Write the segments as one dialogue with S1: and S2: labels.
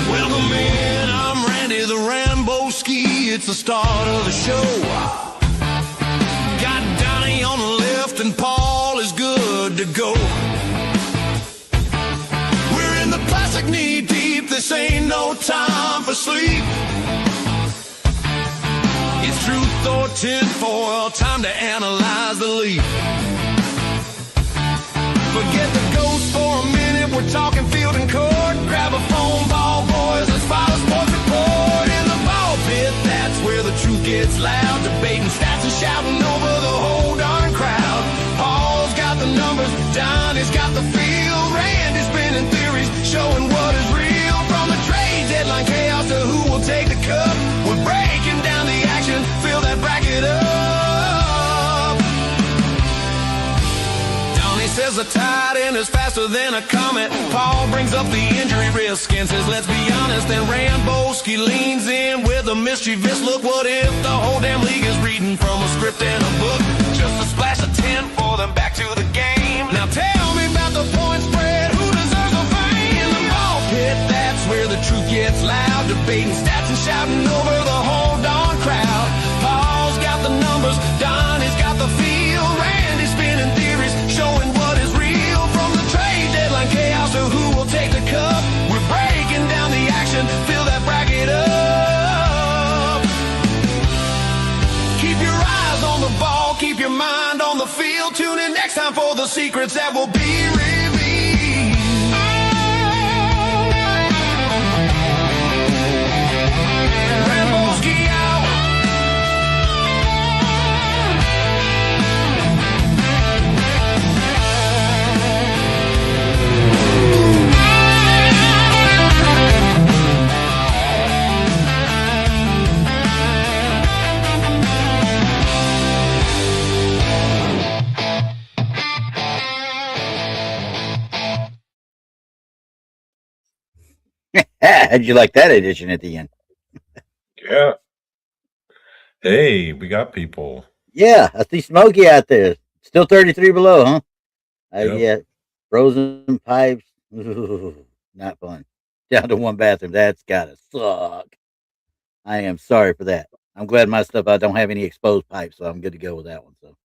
S1: Welcome in, I'm Randy the Rambo Ski. It's the start of the show. Got Donny on the left and Paul is good to go. We're in the plastic knee deep, this ain't no time for sleep. It's truth or tinfoil, time to analyze the leaf. Forget the ghost for a minute, we're talking field and court. Grab a phone ball, boys, let's file a sports report. In the ball pit, that's where the truth gets loud. Debating stats and shouting over the whole darn crowd. Paul's got the numbers, Donny's got the feel. Randy's spinning theories, showing what is real. From the trade deadline chaos to who will take the cup, we're breaking down the action, fill that bracket up. Donny says the tight end is faster than a comet. Paul brings up the injury risk and says let's be honest. Then Ramboski leans in with a mischievous look. What if the whole damn league is reading from a script and a book? Just a splash of 10 for them back to the game. Now tell me about the point spread, who deserves the fame? In the ball pit, that's where the truth gets loud. Debating stats and shouting over the whole darn crowd. Paul's got the numbers, Donny's got the feel. Randy's spinning theories, showing what is real. From the trade deadline chaos to who will take the cup, we're breaking down the action, fill that bracket up. Keep your eyes on the ball, keep your mind on the field. Tune in next time for the secrets that will be revealed. Ramboski out.
S2: How'd you like that addition at the end?
S3: Yeah. Hey, we got people.
S2: Yeah, I see Smokey out there. Still 33 below, huh?
S3: Yep.
S2: Yeah, frozen pipes. Ooh, not fun. Down to one bathroom. That's gotta suck. I am sorry for that. I'm glad my stuff, I don't have any exposed pipes, so I'm good to go with that one. So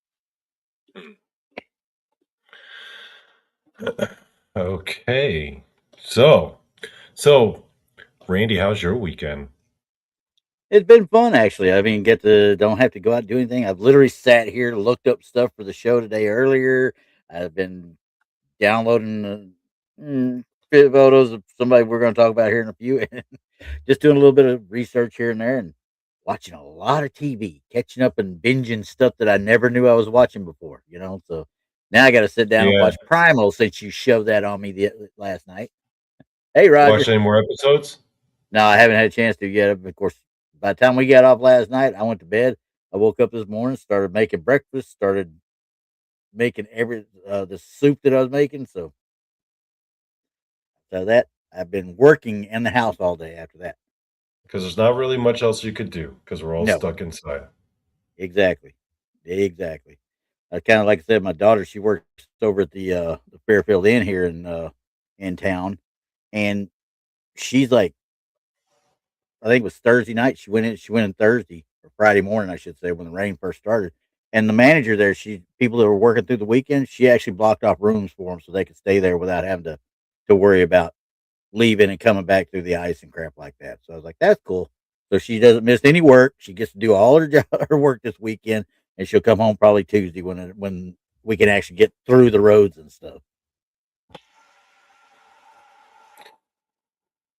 S3: Okay. So, Randy, how's your weekend?
S2: it's been fun actually. I mean, don't have to go out and do anything. I've literally sat here, looked up stuff for the show today earlier. I've been downloading fit photos of somebody we're going to talk about here in a few, and just doing a little bit of research here and there, and watching a lot of TV, catching up and binging stuff that I never knew I was watching before. So now I got to sit down and
S3: Yeah.
S2: watch Primal since you shoved that on me last night. Hey, Roger.
S3: Watch any more episodes?
S2: No, I haven't had a chance to yet. Of course, by the time we got off last night, I went to bed. I woke up this morning, started making breakfast, started making the soup that I was making. So that I've been working in the house all day after that.
S3: Because there's not really much else you could do because we're all
S2: No.
S3: stuck inside.
S2: Exactly. Kind of like I said, my daughter, she works over at the Fairfield Inn here in town, and she's like, I think it was Thursday night. She went in Thursday or Friday morning, I should say, when the rain first started. And the manager there, people that were working through the weekend, she actually blocked off rooms for them so they could stay there without having to worry about leaving and coming back through the ice and crap like that. So I was like, that's cool. So she doesn't miss any work. She gets to do all her work this weekend, and she'll come home probably Tuesday when we can actually get through the roads and stuff.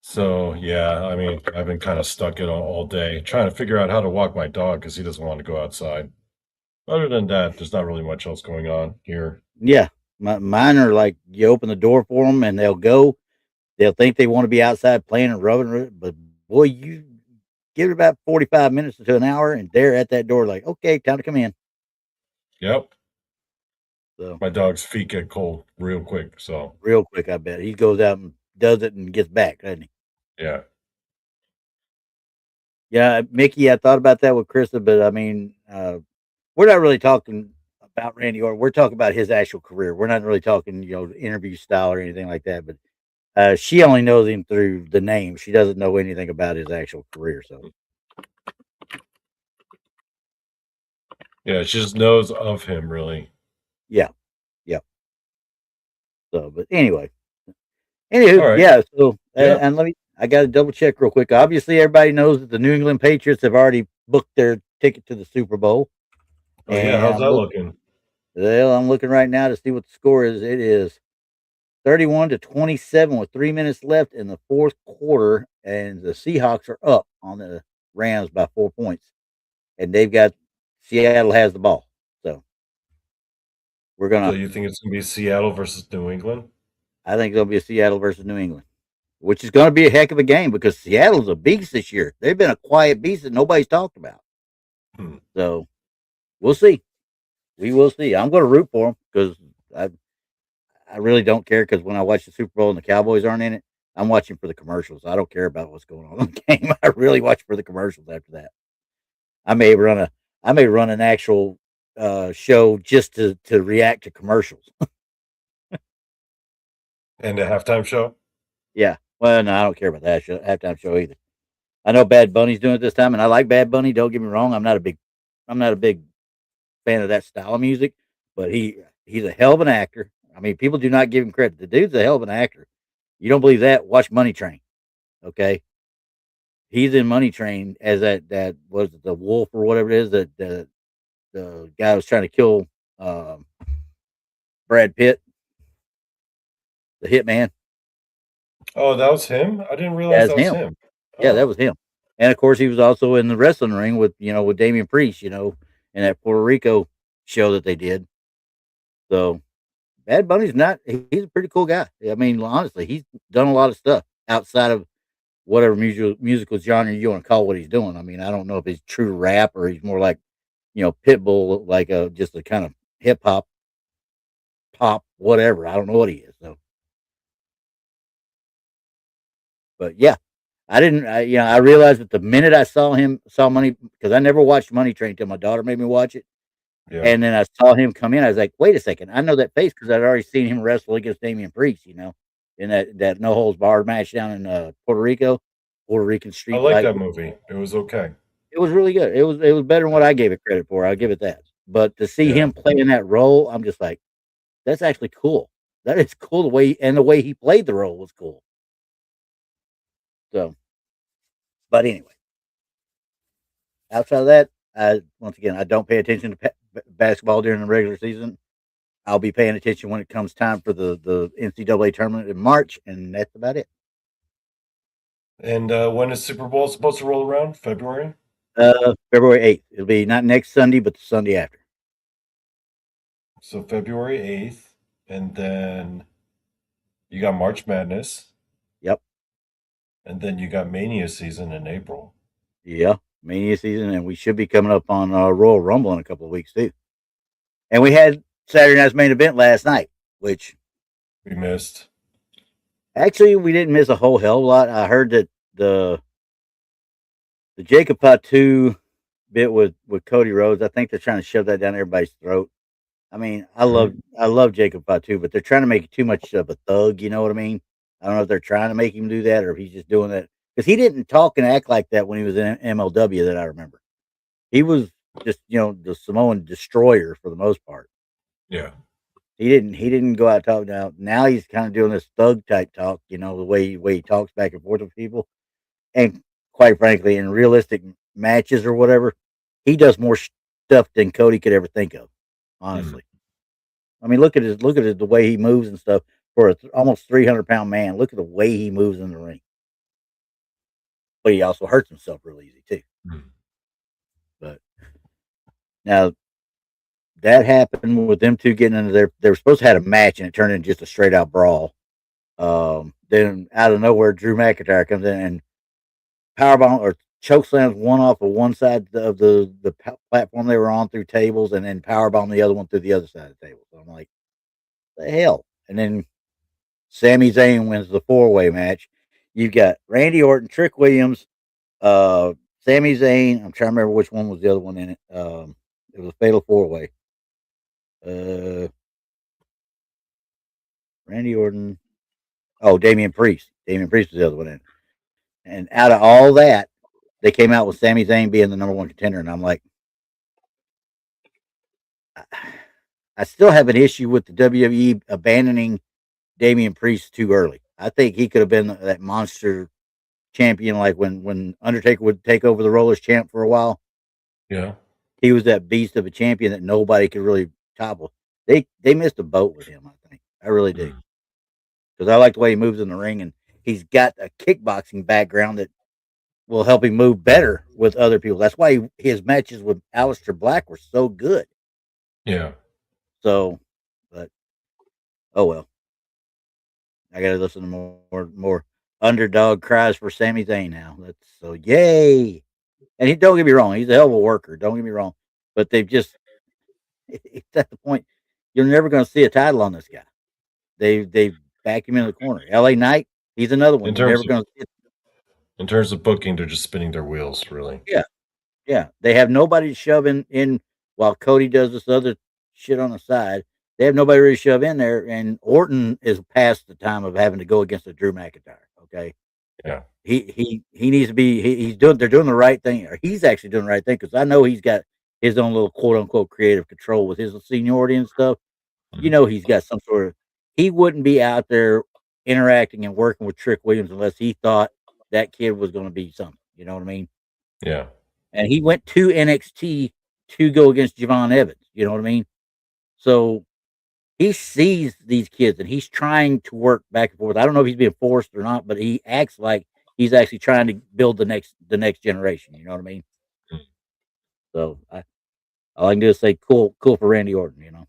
S3: So, yeah, I mean, I've been kind of stuck in all day trying to figure out how to walk my dog because he doesn't want to go outside. Other than that, there's not really much else going on here.
S2: Yeah, mine are like you open the door for them and they'll go. They'll think they want to be outside playing and rubbing, but boy, you give it about 45 minutes to an hour, and they're at that door like, okay, time to come in.
S3: Yep.
S2: So
S3: My dog's feet get cold real quick. So,
S2: real quick, I bet he goes out and does it and gets back, doesn't he?
S3: yeah.
S2: Yeah, Mickey, I thought about that with Krista, but I mean, we're not really talking about Randy Orton. We're talking about his actual career. We're not really talking, interview style or anything like that. But she only knows him through the name. She doesn't know anything about his actual career. So
S3: Yeah, she just knows of him, really.
S2: yeah, yeah. So, but anyway,
S3: All
S2: anywho,
S3: right.
S2: yeah. So
S3: Yeah.
S2: and I got to double check real quick. Obviously, everybody knows that the New England Patriots have already booked their ticket to the Super Bowl,
S3: Oh, yeah.
S2: and
S3: How's that looking?
S2: I'm looking right now to see what the score is. It is 31-27 with 3 minutes left in the fourth quarter, and the Seahawks are up on the Rams by 4 points, and they've got Seattle has the ball. So we're
S3: So
S2: gonna.
S3: you think it's going to be Seattle versus New England?
S2: I think it'll be a Seattle versus New England, which is going to be a heck of a game because Seattle's a beast this year. They've been a quiet beast that nobody's talked about.
S3: Hmm.
S2: So we'll see. We will see. I'm going to root for them because I I really don't care because when I watch the Super Bowl and the Cowboys aren't in it, I'm watching for the commercials. I don't care about what's going on in the game. I really watch for the commercials after that. I may run a I may run an actual show just to react to commercials.
S3: And a halftime show?
S2: Yeah. Well, no, I don't care about that halftime show either. I know Bad Bunny's doing it this time, and I like Bad Bunny. Don't get me wrong. I'm not a big fan of that style of music, but he's a hell of an actor. I mean, people do not give him credit. The dude's a hell of an actor. You don't believe that? Watch Money Train. Okay, he's in Money Train as that was it the wolf or whatever it is that the guy was trying to kill um, Brad Pitt, the hitman.
S3: Oh, that was him? I didn't realize
S2: That's
S3: that was
S2: him.
S3: him.
S2: Yeah, that
S3: Oh,
S2: was him. And of course, he was also in the wrestling ring with with Damian Priest. In that Puerto Rico show that they did. So Bad Bunny's not. He's a pretty cool guy. I mean, honestly, he's done a lot of stuff outside of whatever musical genre you want to call what he's doing. I mean, I don't know if he's true rap or he's more like Pitbull, like just a kind of hip hop, pop, whatever. I don't know what he is. So, but yeah, I didn't. I realized that the minute I saw Money, because I never watched Money Train until my daughter made me watch it,
S3: yeah.
S2: and then I saw him come in. I was like, wait a second, I know that face because I'd already seen him wrestle against Damian Priest. In that no holds barred match down in Puerto Rico, Puerto Rican
S3: I
S2: street
S3: like
S2: fight.
S3: that movie. It was okay.
S2: It was really good. It was better than what I gave it credit for. I'll give it that. But to see
S3: Yeah.
S2: him play in that role, I'm just like, that's actually cool. That is cool the way he played the role was cool. So, but anyway, outside of that, once again, I don't pay attention to basketball during the regular season. I'll be paying attention when it comes time for the NCAA tournament in March, and that's about it.
S3: And when is Super Bowl supposed to roll around? February?
S2: February 8th. It'll be not next Sunday, but the Sunday after.
S3: So February 8th. And then you got March Madness.
S2: Yep.
S3: And then you got Mania season in April.
S2: Yeah. Mania season, and we should be coming up on Royal Rumble in a couple of weeks too. And we had Saturday night's main event last night, which
S3: We missed.
S2: actually we didn't miss a whole hell of a lot. I heard that the Jacob Patu bit with Cody Rhodes. I think they're trying to shove that down everybody's throat. I mean,
S3: Mhm.
S2: I love Jacob Patu, but they're trying to make it too much of a thug. You know what I mean? I don't know if they're trying to make him do that or if he's just doing that because he didn't talk and act like that when he was in MLW that I remember. He was just the Samoan destroyer for the most part.
S3: Yeah.
S2: He didn't go out talking now he's kind of doing this thug type talk, the way he talks back and forth with people. And quite frankly, in realistic matches or whatever, he does more stuff than Cody could ever think of.
S3: Hmm.
S2: Honestly, I mean, look at the way he moves and stuff for a almost 300-pound man. Look at the way he moves in the ring, but he also hurts himself real easy too.
S3: Hmm.
S2: But now that happened with them two getting into they were supposed to have a match and it turned into just a straight out brawl. Then out of nowhere, Drew McIntyre comes in and powerbomb or choke slams one off of one side of the platform they were on through tables, and then powerbomb the other one through the other side of the table. So I'm like, the hell! And then Sami Zayn wins the 4-way match. You've got Randy Orton, Trick Williams, uh, Sami Zayn. I'm trying to remember which one was the other one in it. It was a fatal four way. Uh, Randy Orton. Oh, Damian Priest. Damian Priest was the other one in it. And out of all that, they came out with Sami Zayn being the number one contender, and I'm like, I still have an issue with the WWE abandoning Damian Priest too early. I think he could have been that monster champion, like when Undertaker would take over the Rollers champ for a while.
S3: Yeah.
S2: He was that beast of a champion that nobody could really topple. They missed a boat with him. I think I really do
S3: Mm.
S2: because I like the way he moves in the ring, and he's got a kickboxing background that will help him move better with other people. That's why his matches with Aleister Black were so good.
S3: Yeah.
S2: So, but oh well, I got to listen to more underdog cries for Sami Zayn now. That's so yay. And he don't get me wrong, he's a hell of a worker. Don't get me wrong, but they've just it's at the point you're never going to see a title on this guy. They back him in the corner. L.A. Knight, he's another one.
S3: In
S2: You're never
S3: terms of
S2: going to see it.
S3: in terms of booking, they're just spinning their wheels, really.
S2: Yeah, yeah. They have nobody to shove in while Cody does this other shit on the side. They have nobody really to shove in there, and Orton is past the time of having to go against a Drew McIntyre. Okay,
S3: Yeah.
S2: he needs to be. He's doing. They're doing the right thing, or he's actually doing the right thing because I know he's got his own little quote unquote creative control with his seniority and stuff. You
S3: Mhm.
S2: know, he's got some sort of. He wouldn't be out there interacting and working with Trick Williams unless he thought that kid was going to be something. You know what I mean?
S3: Yeah.
S2: And he went to NXT to go against Javon Evans. You know what I mean? So he sees these kids and he's trying to work back and forth. I don't know if he's being forced or not, but he acts like he's actually trying to build the next generation. You know what I mean?
S3: Mm.
S2: So all I can do is say cool for Randy Orton. You know?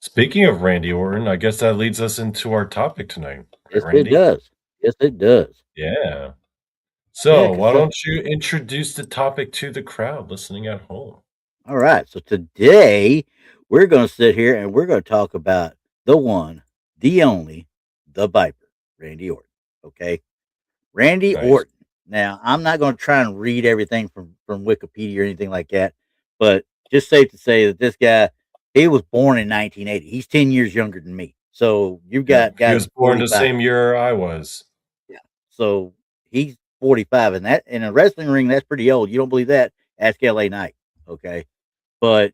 S3: Speaking of Randy Orton, I guess that leads us into our topic tonight, right,
S2: Yes, it
S3: Randy?
S2: does. Yes, it does.
S3: Yeah.
S2: Yeah,
S3: So, why
S2: because
S3: don't you introduce the topic to the crowd listening at home?
S2: all right. So today we're going to sit here and we're going to talk about the one, the only, the Viper, Randy Orton. Okay. Randy
S3: Nice.
S2: Orton. Now, I'm not going to try and read everything from Wikipedia or anything like that, but just safe to say that this guy, he was born in 1980. He's 10 years younger than me. So you've got
S3: Yep. He
S2: guys
S3: was
S2: at
S3: born the
S2: 45.
S3: same year I was.
S2: Yeah. So he's 45, and that in a wrestling ring, that's pretty old. You don't believe that? Ask LA Knight. Okay. But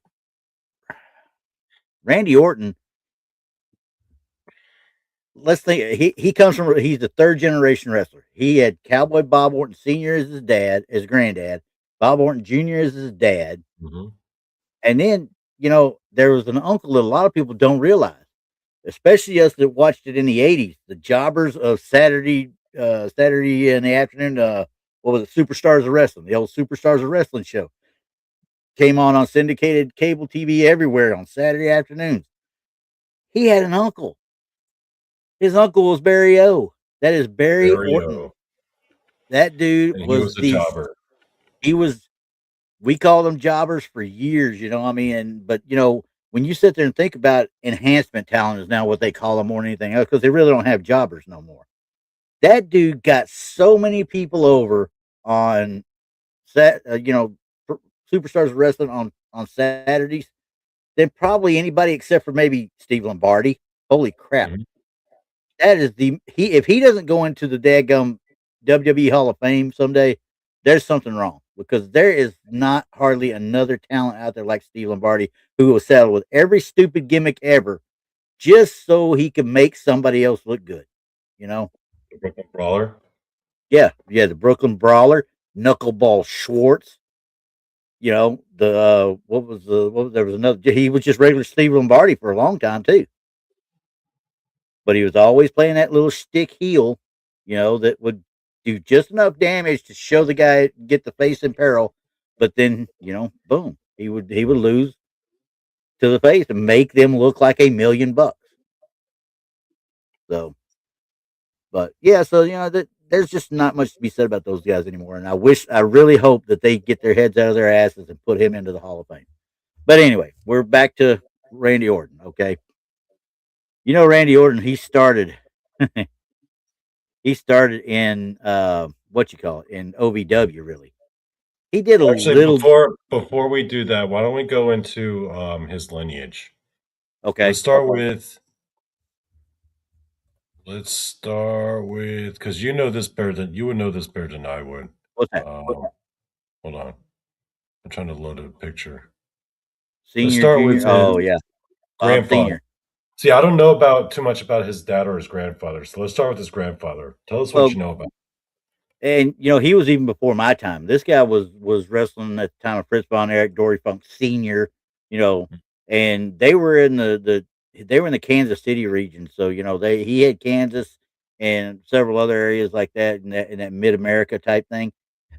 S2: Randy Orton, let's think he comes from he's the third generation wrestler. He had Cowboy Bob Orton Sr. as his dad, his granddad, Bob Orton Jr. as his dad.
S3: Mhm.
S2: And then, there was an uncle that a lot of people don't realize, especially us that watched it in the 80s, the jobbers of Saturday in the afternoon, what was it, Superstars of Wrestling, the old Superstars of Wrestling show. Came on syndicated cable TV everywhere on Saturday afternoons. He had an uncle. His uncle was Barry O. That is Barry
S3: Very
S2: Orton. That dude
S3: and he
S2: was
S3: was a jobber.
S2: he was we called them jobbers for years, I mean, but when you sit there and think about enhancement talent is now what they call them more than anything else because they really don't have jobbers no more. That dude got so many people over on set, superstars of wrestling on Saturdays than probably anybody except for maybe Steve Lombardi. Holy crap!
S3: Mhm.
S2: That is if he doesn't go into the daggum WWE Hall of Fame someday, there's something wrong because there is not hardly another talent out there like Steve Lombardi who will settle with every stupid gimmick ever just so he can make somebody else look good. You know?
S3: The Brooklyn Brawler.
S2: Yeah, yeah. The Brooklyn Brawler, Knuckleball Schwartz. There was another. He was just regular Steve Lombardi for a long time too. But he was always playing that little stick heel, that would do just enough damage to show the guy get the face in peril. But then, boom, he would lose to the face and make them look like $1,000,000. So, but yeah, so there's just not much to be said about those guys anymore. And I really hope that they get their heads out of their asses and put him into the Hall of Fame. But anyway, we're back to Randy Orton. Okay, Randy Orton. He started in what you call it, in OVW. Really, he did a
S3: Actually,
S2: little.
S3: before we do that, why don't we go into his lineage?
S2: Okay,
S3: Let's start with because you know this better than you would know this better than I would.
S2: what's that?
S3: Hold on, I'm trying to load a picture. Let's
S2: Senior,
S3: start
S2: junior.
S3: with his
S2: Oh yeah, Bob
S3: grandfather.
S2: Senior.
S3: See, I don't know about too much about his dad or his grandfather, so let's start with his grandfather. Tell us what
S2: Well,
S3: you know about.
S2: and he was even before my time. This guy was wrestling at the time of Fritz Von Erich, Dory Funk Senior. You know, and they were in they were in the Kansas City region. So he had Kansas and several other areas like that in that mid America type thing.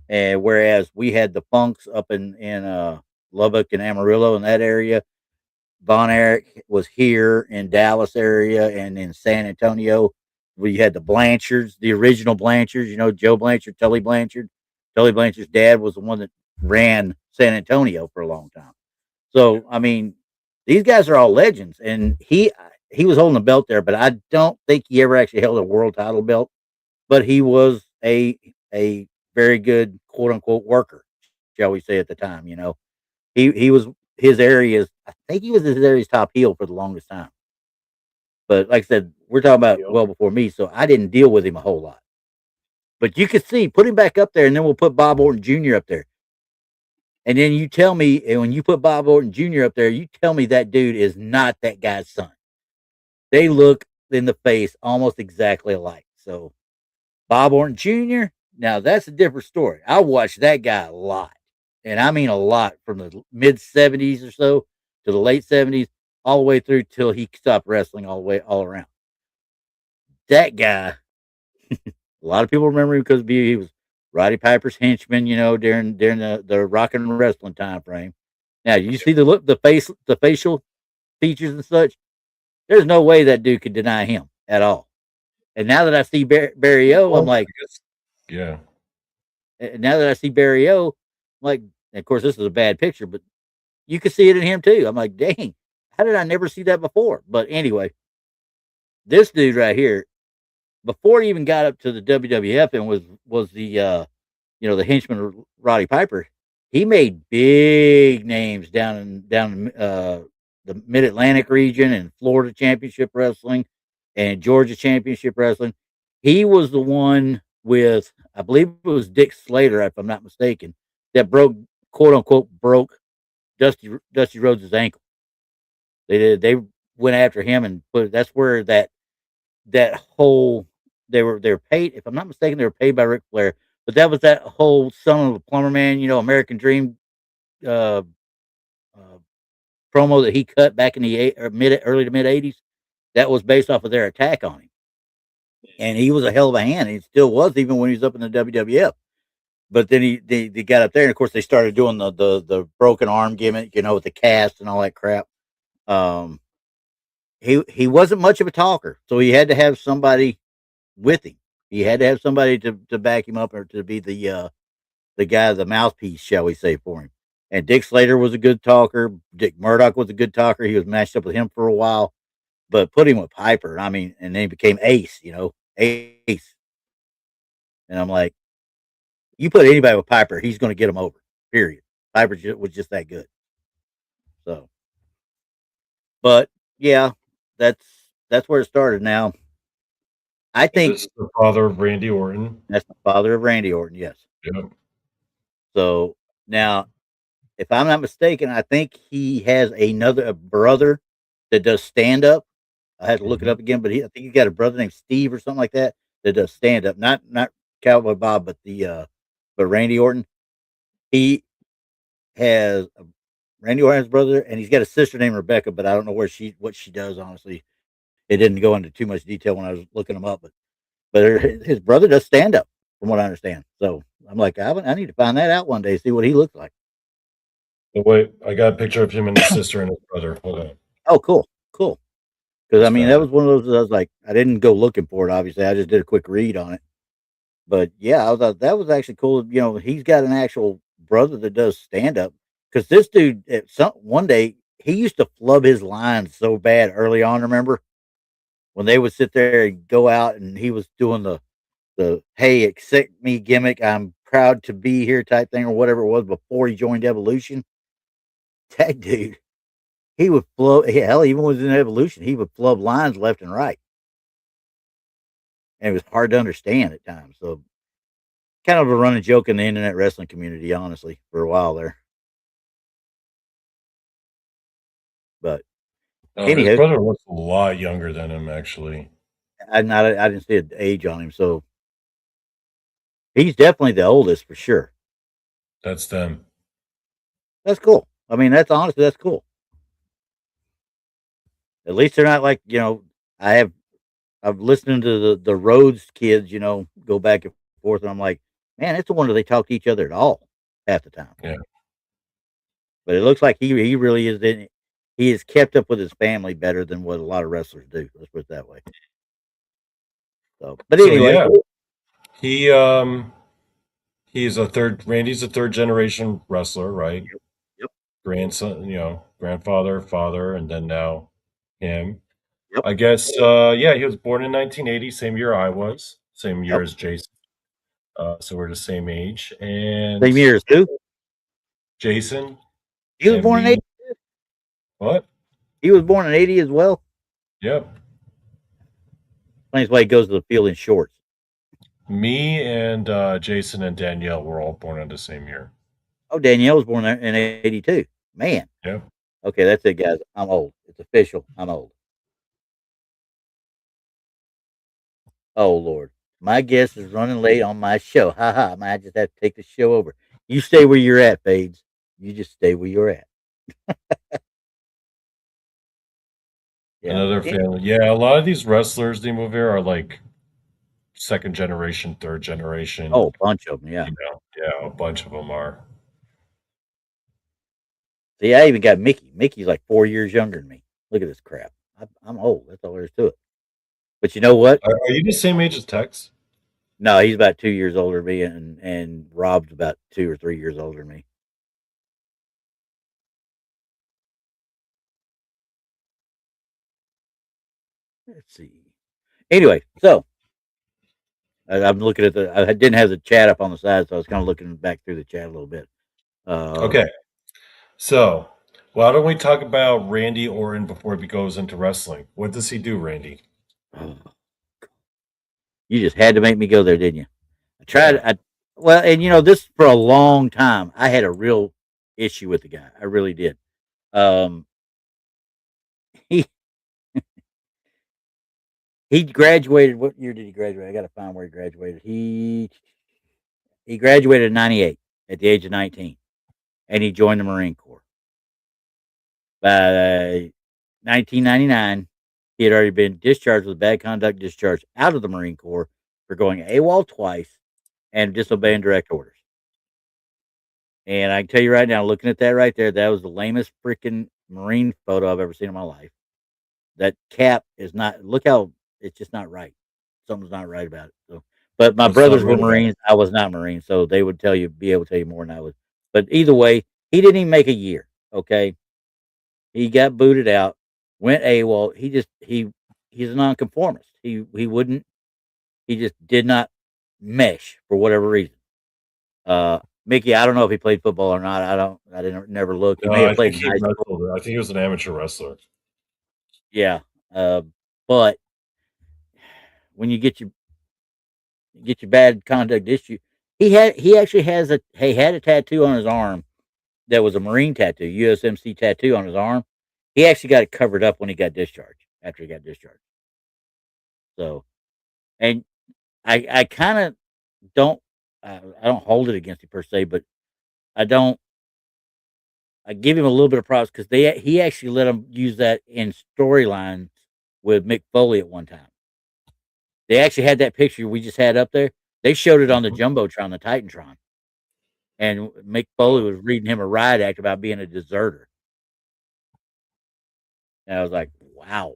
S2: And whereas we had the Funks up in Lubbock and Amarillo in that area, Von Erich was here in Dallas area and in San Antonio. We had the Blanchards, the original Blanchards, Joe Blanchard, Tully Blanchard. Tully Blanchard's dad was the one that ran San Antonio for a long time. So, I mean, these guys are all legends. And he was holding the belt there, but I don't think he ever actually held a world title belt. But he was a very good quote unquote worker, shall we say at the time, he was his area's. I think he was his area's top heel for the longest time. But like I said, we're talking about
S3: Yep.
S2: well before me, so I didn't deal with him a whole lot. But you could see, put him back up there, and then we'll put Bob Orton Jr. up there. And then you tell me, and when you put Bob Orton Jr. up there, you tell me that dude is not that guy's son. They look in the face almost exactly alike. So Bob Orton Jr. Now that's a different story. I watched that guy a lot, and I mean a lot, from the mid '70s or so to the late '70s, all the way through till he stopped wrestling all around. That guy, a lot of people remember him because he was Roddy Piper's henchman, during the rock and wrestling time frame. Now you see the look, the facial features and such. There's no way that dude could deny him at all. And now that I see Barry O, I'm
S3: Well,
S2: like,
S3: yeah.
S2: now that I see Barry O, I'm like, of course, this is a bad picture, but you can see it in him too. I'm like, dang, how did I never see that before? But anyway, this dude right here, before he even got up to the WWF and was the henchman of Roddy Piper, he made big names down in the Mid Atlantic region and Florida Championship Wrestling and Georgia Championship Wrestling. He was the one with, I believe it was Dick Slater, if I'm not mistaken, that quote unquote broke Dusty Rhodes' ankle. They went after him and that's where that whole they were paid, if I'm not mistaken, they were paid by Ric Flair, but that was that whole Son of a Plumber Man, American Dream uh, uh, promo that he cut back in the early to mid '80s. That was based off of their attack on him, and he was a hell of a hand. And he still was, even when he was up in the WWF. But then they got up there, and of course they started doing the broken arm gimmick, with the cast and all that crap. Um, he wasn't much of a talker, so he had to have somebody with him. He had to have somebody to back him up, or to be the guy, the mouthpiece, shall we say, for him. And Dick Slater was a good talker. Dick Murdoch was a good talker. He was matched up with him for a while, but put him with Piper. I mean, and then he became Ace, Ace. And I'm like, you put anybody with Piper, he's going to get him over. Period. Piper was just that good. So, but yeah, that's that's where it started. Now, I
S3: And
S2: think
S3: this is the father of Randy Orton.
S2: that's the father of Randy Orton. Yes.
S3: Yep.
S2: So now, if I'm not mistaken, I think he has a brother that does stand up. I had to look it
S3: Mhm.
S2: up again, but I think he got a brother named Steve or something like that does stand up. Not Cowboy Bob, but but Randy Orton. He has Randy Orton's brother, and he's got a sister named Rebecca, but I don't know what she does. Honestly, it didn't go into too much detail when I was looking him up, but his brother does stand up, from what I understand. So I'm like, I need to find that out one day, see what he looks like.
S3: But wait, I got a picture of him and his sister and his brother. Hold on.
S2: Oh, cool, cool. Because I
S3: Just
S2: mean,
S3: found
S2: that
S3: it.
S2: was one of those. I was like, I didn't go looking for it. Obviously, I just did a quick read on it. But yeah, I was like, that was actually cool. He's got an actual brother that does stand up. Because this dude, at some one day, he used to flub his lines so bad early on. Remember when they would sit there and go out, and he was doing the "Hey, accept me" gimmick, "I'm proud to be here" type thing, or whatever it was before he joined Evolution. That dude, he would flow. Hell, even was in Evolution, he would flub lines left and right, and it was hard to understand at times. So, kind of a running joke in the internet wrestling community, honestly, for a while there. But
S3: His
S2: anywho,
S3: brother looks a lot younger than him, actually.
S2: I didn't see an age on him, so he's definitely the oldest for sure.
S3: That's them.
S2: That's cool. I mean, that's cool. At least they're not like I have I've listened to the Rhodes kids, go back and forth, and I'm like, man, it's a wonder they talk to each other at all half the time.
S3: Yeah.
S2: But it looks like he really is he is kept up with his family better than what a lot of wrestlers do. Let's put it that way. So, but
S3: So
S2: anyway,
S3: yeah, he he's a third. Randy's a third generation wrestler, right?
S2: yep, yep,
S3: Grandson, grandfather, father, and then now him.
S2: yep,
S3: I guess. Yeah, he was born in 1980, same year I was, same year
S2: yep.
S3: as Jason. So we're the same age. And
S2: Same year as who?
S3: Jason
S2: He was
S3: and
S2: born in
S3: me.
S2: 80.
S3: What?
S2: He was born in 80 as well.
S3: Yep.
S2: Explains why he goes to the field in shorts.
S3: Me and Jason and Danielle were all born in the same year.
S2: Oh, Danielle was born in 82. Man.
S3: Yep.
S2: Okay, that's it, guys. I'm old. It's official. I'm old. Oh Lord, my guest is running late on my show. Ha ha! I might just have to take the show over. You stay where you're at, Fades. You just stay where you're at. Yeah.
S3: Another family. Yeah, a lot of these wrestlers they move here are like second generation, third
S2: Oh,
S3: generation.
S2: a bunch of them. Yeah.
S3: Yeah, a bunch of them are.
S2: See, I even got Mickey. Mickey's like 4 years younger than me. Look at this crap. I'm old. That's all there is to it. But you know what?
S3: Are you the same age as Tex?
S2: No, he's about 2 years older than me, and Rob's about 2 or 3 years older than me. Let's see. Anyway, so I'm looking at I didn't have the chat up on the side, so I was kind of looking back through the chat a little bit.
S3: Okay, so why don't we talk about Randy Orton before he goes into wrestling? What does he do, Randy?
S2: You just had to make me go there, didn't you? I tried.
S3: Yeah.
S2: Well, and this for a long time. I had a real issue with the guy. I really did. Um, he he graduated. What year did he graduate? I got to find where he graduated. He graduated in '98 at the age of 19, and he joined the Marine Corps. By 1999, he had already been discharged with bad conduct discharge out of the Marine Corps for going AWOL twice and disobeying direct orders. And I can tell you right now, looking at that right there, that was the lamest freaking Marine photo I've ever seen in my life. That cap is not. Look how it's just not right. Something's not right about it. So, but my
S3: What's not
S2: brothers were
S3: right about it?
S2: Marines. I was not Marine, so they would be able to tell you more than I would. But either way, he didn't even make a year. Okay, he got booted out, went AWOL. He's a nonconformist. He wouldn't. He just did not mesh for whatever reason. Mickey, I don't know if he played football or not. I didn't never look. He
S3: No,
S2: may have
S3: I
S2: played
S3: think
S2: in
S3: he
S2: high school.
S3: wrestled. I think he was an amateur wrestler.
S2: Yeah. But when you get your bad conduct issue, he actually had a tattoo on his arm that was a Marine tattoo, USMC tattoo on his arm. He actually got it covered up when he got discharged. After he got discharged. So, and I kind of don't I don't hold it against him per se, but I don't. I give him a little bit of props because he actually let him use that in storylines with Mick Foley at one time. They actually had that picture we just had up there. They showed it on the
S3: Mhm.
S2: jumbotron, the Titantron, and Mick Foley was reading him a riot act about being a deserter. And I was like, wow.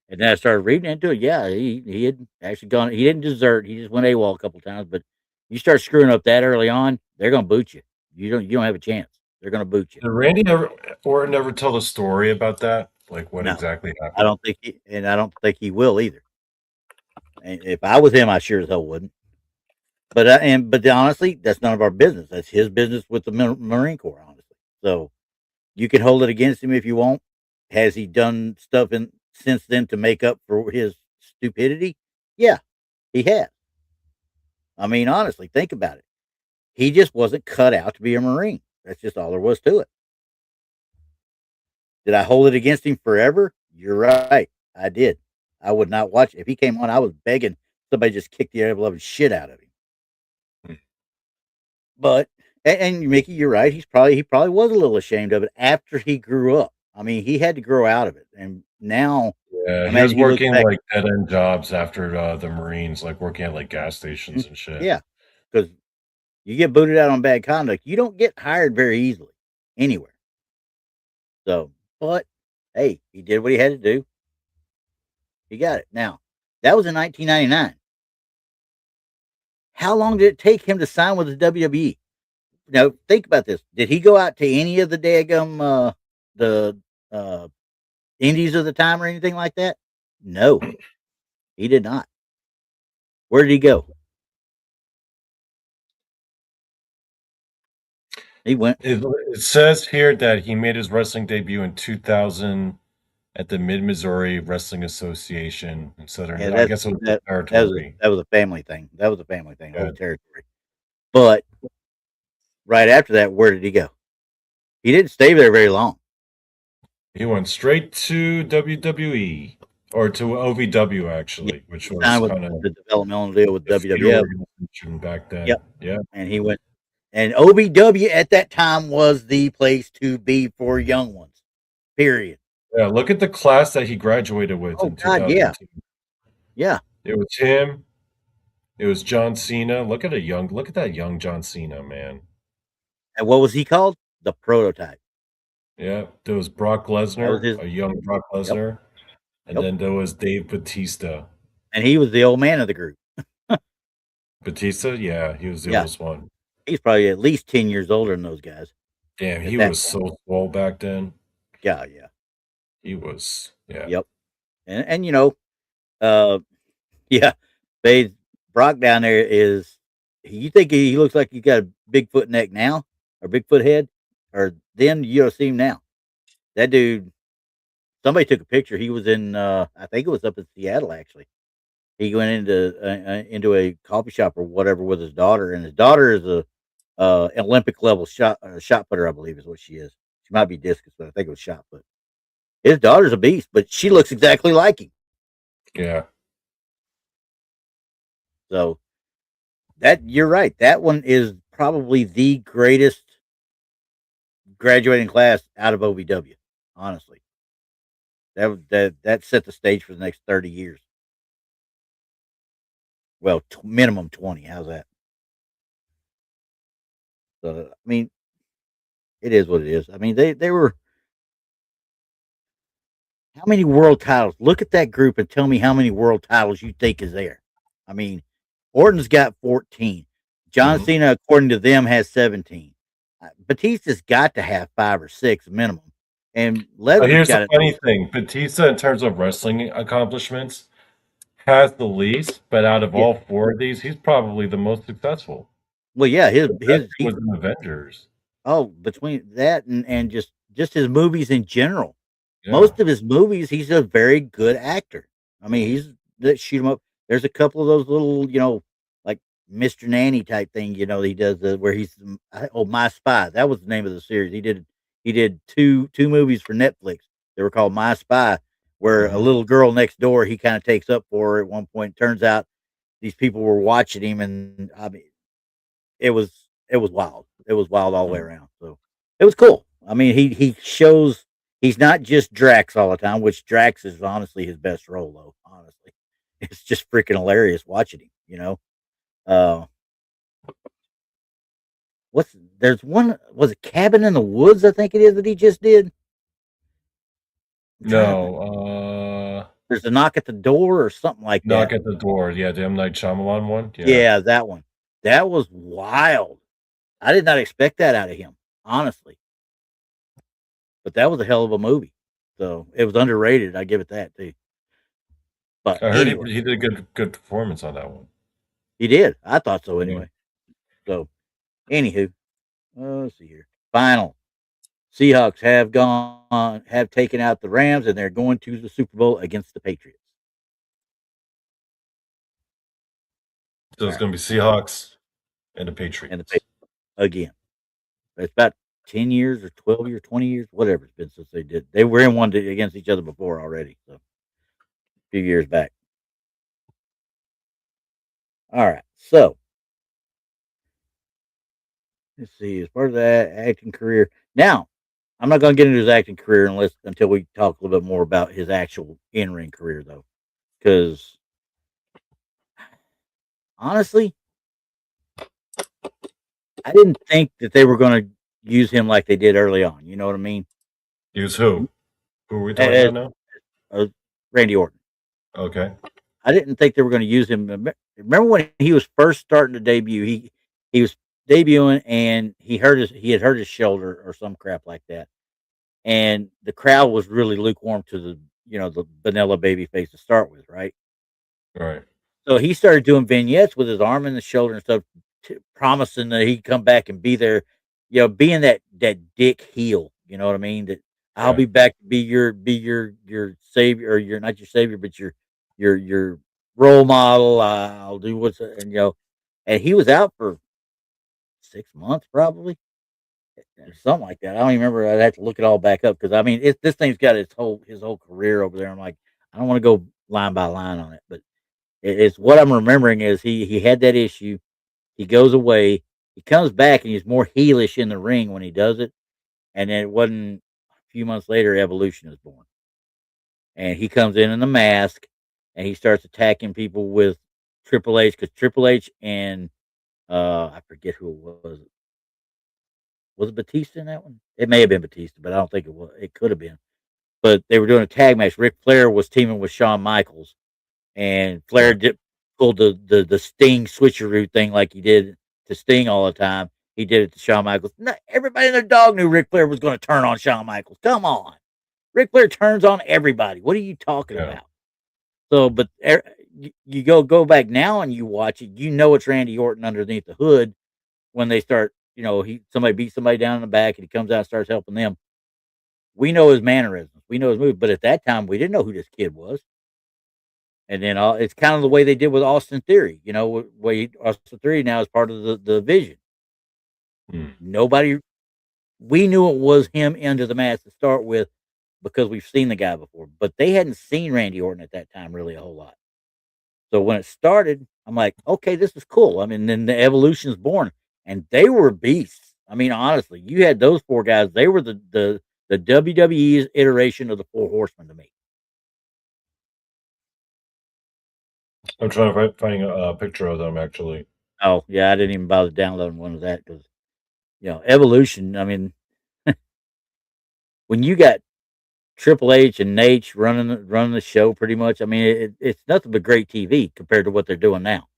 S2: And then I started reading into it. Yeah, he had actually gone. He didn't desert. He just went AWOL a couple times. But you start screwing up that early on, they're gonna boot you. You don't have a chance. They're gonna boot you.
S3: Did Randy ever tell the story about that? Like what
S2: No,
S3: exactly
S2: I
S3: happened?
S2: don't think I don't think he will either. And if I was him, I sure as hell wouldn't. But honestly, that's none of our business. That's his business with the Marine Corps, honestly. So you can hold it against him if you want. Has he done stuff since then to make up for his stupidity? Yeah, he has. I mean, honestly, think about it. He just wasn't cut out to be a Marine. That's just all there was to it. Did I hold it against him forever? You're right. I did. I would not watch if he came on. I was begging somebody just kick the ever loving shit out of him. But and Mickey, you're right. He probably was a little ashamed of it after he grew up. I mean, he had to grow out of it, and now
S3: Yeah,
S2: I
S3: he was
S2: imagine he looks
S3: working
S2: back.
S3: like dead end jobs after the Marines, like working at like gas stations and shit.
S2: Yeah, because you get booted out on bad conduct, you don't get hired very easily anywhere. So, but hey, he did what he had to do. He got it. Now that was in 1999. How long did it take him to sign with the WWE? Now think about this. Did he go out to any of the daggum the uh indies of the time or anything like that? No, he did not. Where did he go? He went.
S3: It says here that he made his wrestling debut in 2000 at the Mid Missouri Wrestling Association in
S2: Yeah,
S3: Southern. I guess it was the territory.
S2: that was a family thing. That was a family thing,
S3: Yeah,
S2: old territory. But right after that, where did he go? He didn't stay there very long.
S3: he went straight to WWE or to OVW
S2: Yeah,
S3: actually, which
S2: he
S3: was
S2: signed with
S3: kind of
S2: the developmental deal with
S3: a feud
S2: WWF.
S3: organization back then.
S2: Yep,
S3: Yeah,
S2: and he went. And OVW at that time was the place to be for young ones. Period.
S3: yeah. Look at the class that he graduated with
S2: Oh
S3: in
S2: God, yeah,
S3: 2002.
S2: yeah.
S3: It was him. It was John Cena. Look at that young John Cena, man.
S2: And what was he called? The prototype.
S3: Yeah, there was Brock
S2: That was
S3: Lesnar,
S2: his.
S3: a young Brock
S2: Yep,
S3: Lesnar, and
S2: yep.
S3: then there was Dave Batista.
S2: And he was the old man of the group.
S3: Batista, yeah, he was the
S2: Yeah,
S3: oldest one.
S2: he's probably at least 10 years older than those guys
S3: Damn,
S2: at
S3: he
S2: that
S3: was
S2: point.
S3: so swole back then.
S2: Yeah, yeah,
S3: He was, yeah.
S2: yep. And uh, yeah, they Brock down there is. You think he looks like he got a Bigfoot neck now or Bigfoot head, or then you don't see him now. That dude. Somebody took a picture. He was in. I think it was up in Seattle actually. He went into a coffee shop or whatever with his daughter, and his daughter is a Olympic level shot putter, I believe is what she is. She might be discus, but I think it was shot put. His daughter's a beast, but she looks exactly like him.
S3: Yeah.
S2: So that you're right. That one is probably the greatest graduating class out of OVW. Honestly, that set the stage for the next 30 years. Well, minimum 20. How's that? So I mean, it is what it is. I mean, they were how many world titles? Look at that group and tell me how many world titles you think is there. I mean, Orton's got 14. John
S3: Mhm.
S2: Cena, according to them, has 17. Batista's got to have 5 or 6 minimum, and
S3: But
S2: Lesnar's
S3: here's the
S2: got it.
S3: funny thing: Batista, in terms of wrestling accomplishments, has the least. But out of
S2: Yeah.
S3: all four of these, he's probably the most successful.
S2: Well, yeah,
S3: The best
S2: his
S3: was in Avengers.
S2: oh, between that and just his movies in general.
S3: Yeah.
S2: Most of his movies, he's a very good actor. I mean, he's that shoot 'em up. There's a couple of those little, like Mr. Nanny type thing, he does where My Spy. That was the name of the series. He did two movies for Netflix. They were called My Spy, where a
S3: Mhm.
S2: little girl next door he kind of takes up for her at one point. Turns out these people were watching him, and I mean, it was wild. It was wild all the way
S3: Mm.
S2: around. So it was cool. I mean, he shows he's not just Drax all the time, which Drax is honestly his best role though. Honestly, it's just freaking hilarious watching him. Uh, there's one was it Cabin in the Woods? I think it is that he just did. I'm trying to think.
S3: No,
S2: There's a knock at the door or something like
S3: Knock
S2: that.
S3: at the Door. Yeah, the M. Night Shyamalan one. Yeah.
S2: Yeah, that one. That was wild. I did not expect that out of him, honestly. But that was a hell of a movie. So it was underrated. I give it that too. But
S3: I heard
S2: anyway,
S3: he did a good performance on that one.
S2: he did. I thought so
S3: Yeah.
S2: anyway. So, anywho, let's see here. Final. Seahawks have taken out the Rams, and they're going to the Super Bowl against the Patriots.
S3: So
S2: All
S3: it's
S2: right,
S3: going to be Seahawks and the
S2: and the
S3: Patriots.
S2: Patriots again. It's about 10 years or 12 years, 20 years, whatever it's been since they did. They were in one against each other before already, so a few years back. All right, so let's see. As part of that acting career, now I'm not going to get into his acting career until we talk a little bit more about his actual in ring career, though, because honestly, I didn't think that they were going to use him like they did early on. You know what I mean?
S3: Use who? Who are we talking
S2: As,
S3: about now?
S2: Randy Orton.
S3: Okay.
S2: I didn't think they were going to use him. Remember when he was first starting to debut? He was debuting and he had hurt his shoulder or some crap like that, and the crowd was really lukewarm to the vanilla baby face to start with, right?
S3: All right.
S2: So he started doing vignettes with his arm and the shoulder and stuff, promising that he'd come back and be there, being that dick heel. You know what I mean? That I'll
S3: Yeah.
S2: be back to be your savior, or you're not your savior, but your role model. I'll do and he was out for 6 months probably, something like that. I don't even remember. I'd have to look it all back up because I mean, this thing's got his whole career over there. I'm like, I don't want to go line by line on it, but it's what I'm remembering is he had that issue. He goes away. He comes back and he's more heelish in the ring when he does it. And then it wasn't a few months later, Evolution is born, and he comes in the mask, and he starts attacking people with Triple H because Triple H and I forget who it was. Was it Batista in that one? It may have been Batista, but I don't think it was. It could have been. But they were doing a tag match. Ric Flair was teaming with Shawn Michaels, and Flair
S3: Yeah.
S2: pulled the Sting switcheroo thing like he did to Sting all the time. He did it to Shawn Michaels. No, everybody and their dog knew Ric Flair was going to turn on Shawn Michaels. Come on, Ric Flair turns on everybody. What are you talking
S3: Yeah.
S2: about? So, but you go back now and you watch it. You know it's Randy Orton underneath the hood when they start. Somebody beats somebody down in the back and he comes out and starts helping them. We know his mannerisms. We know his moves. But at that time, we didn't know who this kid was. And then it's kind of the way they did with Austin Theory. Austin Theory now is part of the Vision.
S3: Hmm.
S2: Nobody, we knew it was him under the mask to start with because we've seen the guy before, but they hadn't seen Randy Orton at that time really a whole lot. So when it started, I'm like, okay, this is cool. I mean, then the Evolution is born, and they were beasts. I mean, honestly, you had those four guys. They were the WWE's iteration of the Four Horsemen to me.
S3: I'm trying to find a picture of them actually.
S2: Oh yeah, I didn't even bother downloading one of that because Evolution. I mean, when you got Triple H and Nate running the show, pretty much. I mean, it's nothing but great TV compared to what they're doing now.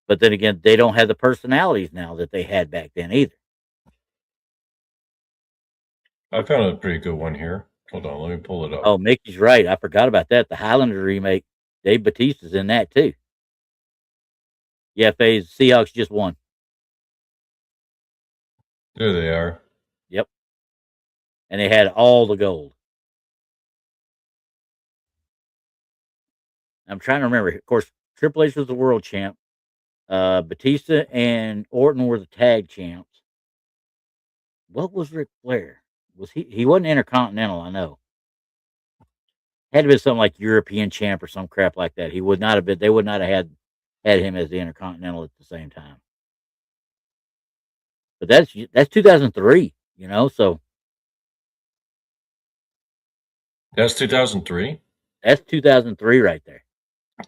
S2: But then again, they don't have the personalities now that they had back then either.
S3: I found a pretty good one here. Hold on, let me pull it up.
S2: Oh, Mickey's right. I forgot about that. The Highlander remake. Dave Bautista's in that too. Yeah, phase Seahawks just won.
S3: There they are.
S2: Yep, and they had all the gold. I'm trying to remember. Of course, Triple H was the world champ. Batista and Orton were the tag champs. What was Ric Flair? Was he wasn't Intercontinental? I know. Had to be something like European champ or some crap like that. He would not have been. They would not have had him as the Intercontinental at the same time. But that's 2003. So
S3: That's 2003.
S2: that's 2003 right there.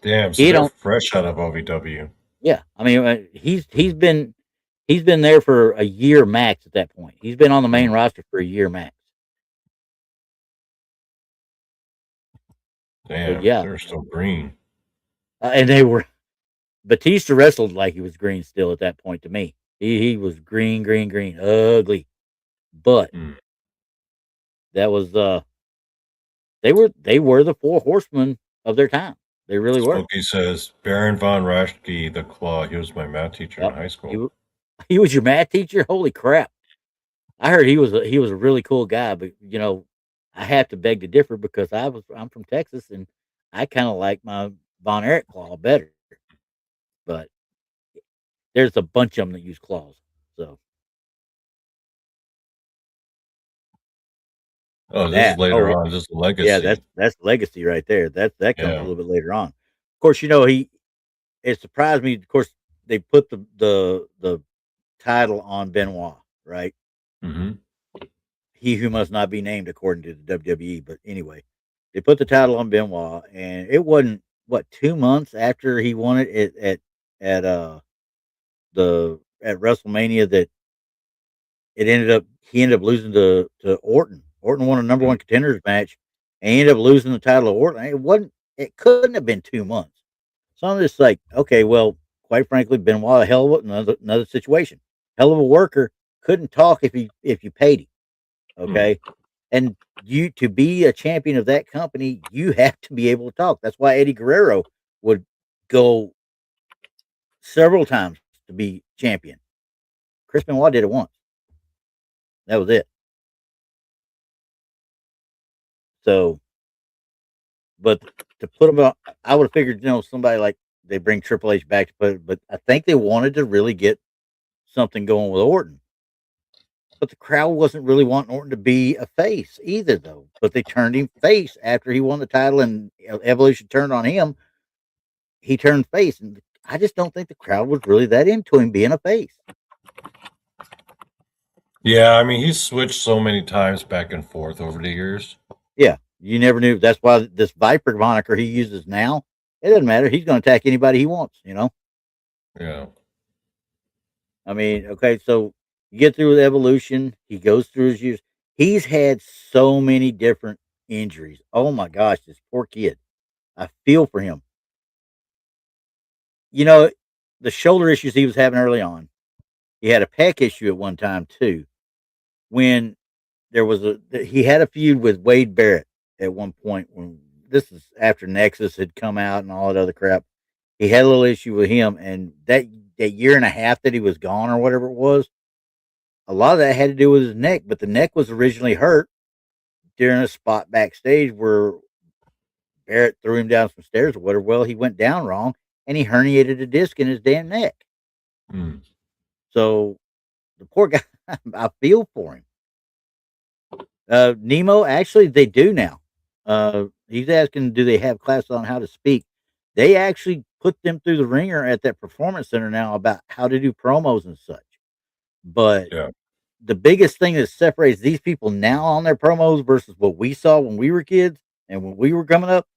S3: Damn, so
S2: He
S3: they're
S2: don't.
S3: fresh out of OVW.
S2: Yeah, I mean, he's been there for a year max at that point. He's been on the main
S3: Hmm.
S2: roster for a year max. So
S3: Damn,
S2: yeah,
S3: they're still green.
S2: and they were Batista wrestled like he was green still at that point to me. He was green, green, green, ugly. But
S3: Hmm.
S2: that was they were the Four Horsemen of their time. They really were.
S3: Smokey says Baron von Raschke, the Claw. He was my math teacher in
S2: Yep.
S3: high
S2: He,
S3: school.
S2: wa- he was your math teacher. Holy crap! I heard he was a really cool guy, but I have to beg to differ because I'm from Texas and I kind of like my Von Erich claw better. But there's a bunch of them that use claws. So
S3: Oh, this is
S2: that
S3: later
S2: oh
S3: on. This is
S2: yeah,
S3: Legacy.
S2: that's legacy right there. That comes a
S3: Yeah.
S2: little bit later on. Of course, it surprised me. Of course, they put the title on Benoit, right?
S3: Hmm.
S2: He who must not be named according to the WWE. But anyway, they put the title on Benoit, and it wasn't what 2 months after he won it at the at WrestleMania that it ended up he ended up losing to Orton. Orton won a number one contenders match, and he ended up losing the title to Orton. It couldn't have been 2 months. So I'm just like, okay, well, quite frankly, Benoit a hell of another situation. Hell of a worker, couldn't talk if you paid him.
S3: Hmm.
S2: Okay. And you to be a champion of that company, you have to be able to talk. That's why Eddie Guerrero would go several times to be champion. Chris Benoit did it once. That was it. So, but to put him on, I would have figured, somebody like they bring Triple H back to put it, but I think they wanted to really get something going with Orton. But the crowd wasn't really wanting Orton to be a face either, though. But they turned him face after he won the title, and Evolution turned on him. He turned face, and I just don't think the crowd was really that into him being a face.
S3: Yeah, I mean, he's switched so many times back and forth over the years.
S2: Yeah, you never knew. That's why this Viper moniker he uses now, it doesn't matter. He's going to attack anybody he wants.
S3: Yeah.
S2: I mean, okay, so you get through with Evolution. He goes through his years. He's had so many different injuries. Oh my gosh, this poor kid. I feel for him. You know, the shoulder issues he was having early on. He had a pec issue at one time too. When he had a feud with Wade Barrett at one point when this is after Nexus had come out and all that other crap. He had a little issue with him, and that year and a half that he was gone or whatever it was, a lot of that had to do with his neck. But the neck was originally hurt during a spot backstage where Barrett threw him down some stairs or whatever. Well, he went down wrong and he herniated a disc in his damn neck.
S3: Mm.
S2: So the poor guy, I feel for him. Nemo, actually, they do now. He's asking, do they have classes on how to speak? They actually put them through the ringer at that performance center now about how to do promos and such. But
S3: Yeah.
S2: the biggest thing that separates these people now on their promos versus what we saw when we were kids and when we were coming up,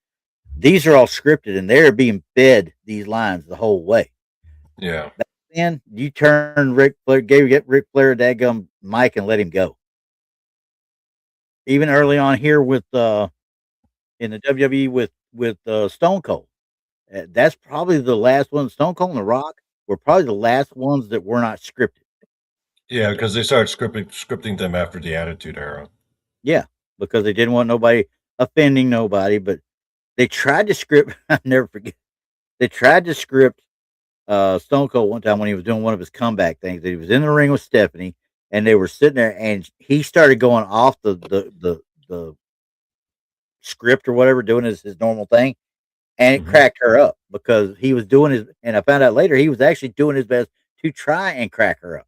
S2: these are all scripted and they're being fed these lines the whole way.
S3: Yeah.
S2: Back then, you turn Ric Flair, get Ric Flair a daggum mic and let him go. Even early on here with in the WWE with Stone Cold, that's probably the last one. Stone Cold and The Rock were probably the last ones that were not scripted.
S3: Yeah, because they started scripting them after the Attitude Era.
S2: Yeah, because they didn't want nobody offending nobody, but they tried to script. I never forget. They tried to script Stone Cold one time when he was doing one of his comeback things. He was in the ring with Stephanie, and they were sitting there, and he started going off the script or whatever, doing his normal thing, and it
S3: Hmm.
S2: cracked her up because he was doing his. And I found out later he was actually doing his best to try and crack her up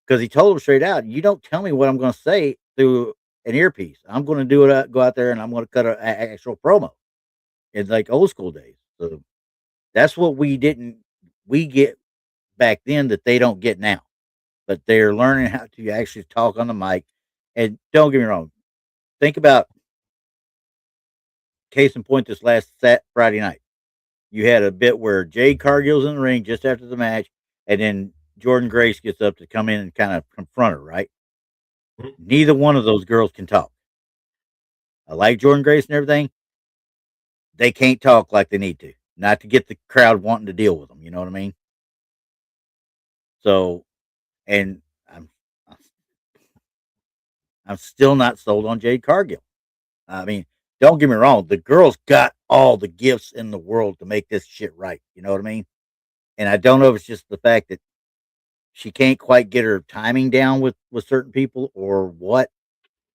S2: because he told him straight out, "You don't tell me what I'm going to say through an earpiece. I'm going to do it. Go out there and I'm going to cut an actual promo." In like old school days. So that's what we get back then that they don't get now. But they're learning how to actually talk on the mic. And don't get me wrong, think about case in point this last Friday night. You had a bit where Jade Cargill's in the ring just after the match, and then Jordan Grace gets up to come in and kind of confront her, right? Neither one of those girls can talk. I like Jordan Grace and everything. They can't talk like they need to, not to get the crowd wanting to deal with them. You know what I mean? So, and I'm still not sold on Jade Cargill. I mean, don't get me wrong, the girl's got all the gifts in the world to make this shit right. You know what I mean? And I don't know if it's just the fact that she can't quite get her timing down with certain people or what.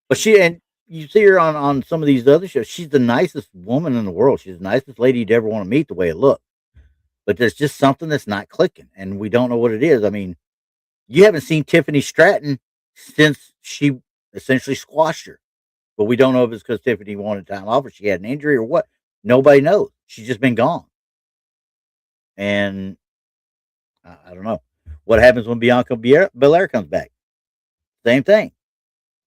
S2: But you see her on some of these other shows. She's the nicest woman in the world. She's the nicest lady you'd ever want to meet. The way it looks, but there's just something that's not clicking, and we don't know what it is. I mean, you haven't seen Tiffany Stratton since she essentially squashed her, but we don't know if it's because Tiffany wanted time off or she had an injury or what. Nobody knows. She's just been gone, and I don't know what happens when Bianca Belair comes back. Same thing.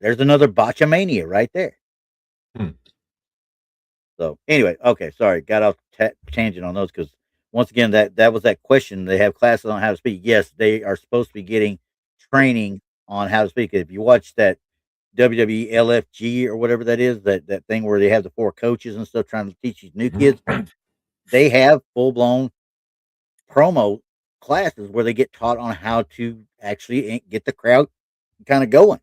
S2: There's another botchamania right there.
S3: Hmm.
S2: So anyway, okay, sorry, got off tangent on those because once again, that was that question. They have classes on how to speak. Yes, they are supposed to be getting training on how to speak. If you watch that WWE LFG or whatever that is, that thing where they have the four coaches and stuff trying to teach these new kids, they have full blown promo classes where they get taught on how to actually get the crowd kind of going.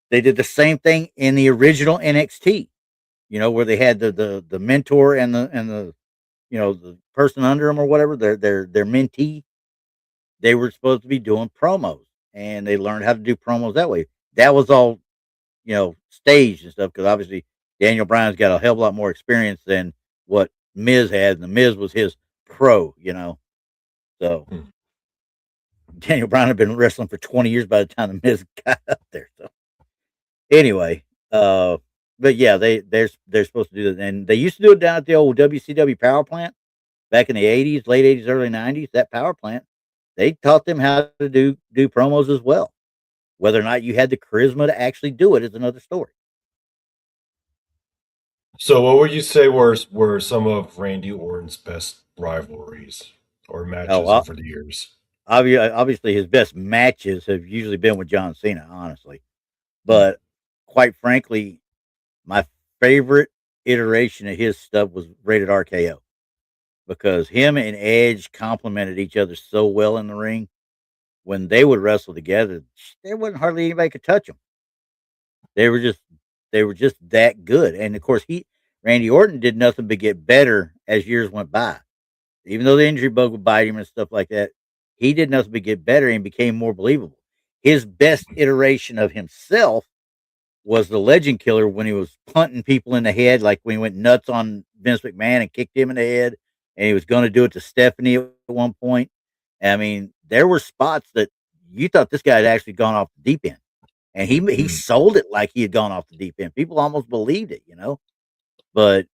S2: They did the same thing in the original NXT, where they had the mentor and the the person under them or whatever, their mentee. They were supposed to be doing promos, and they learned how to do promos that way. That was all staged and stuff because obviously Daniel Bryan's got a hell of a lot more experience than what Miz had, and the Miz was his pro. So
S3: Hmm.
S2: Daniel Bryan had been wrestling for 20 years by the time the Miz got up there. So anyway, but yeah, they're supposed to do that, and they used to do it down at the old WCW power plant back in the '80s, late '80s, early '90s. That power plant, they taught them how to do promos as well. Whether or not you had the charisma to actually do it is another story.
S3: So, what would you say were some of Randy Orton's best rivalries or
S2: Oh,
S3: matches over the years?
S2: obviously, his best matches have usually been with John Cena, honestly.
S3: Hmm.
S2: But quite frankly, my favorite iteration of his stuff was rated RKO because him and Edge complemented each other so well in the ring. When they would wrestle together, there wasn't hardly anybody could touch them. They were just they were just that good. And of course, Randy Orton did nothing but get better as years went by. Even though the injury bug would bite him and stuff like that, he did nothing but get better and became more believable. His best iteration of himself was the Legend Killer when he was punting people in the head, like when he went nuts on Vince McMahon and kicked him in the head, and he was going to do it to Stephanie at one point. I mean, there were spots that you thought this guy had actually gone off the deep end, and he
S3: Hmm.
S2: sold it like he had gone off the deep end. People almost believed it. But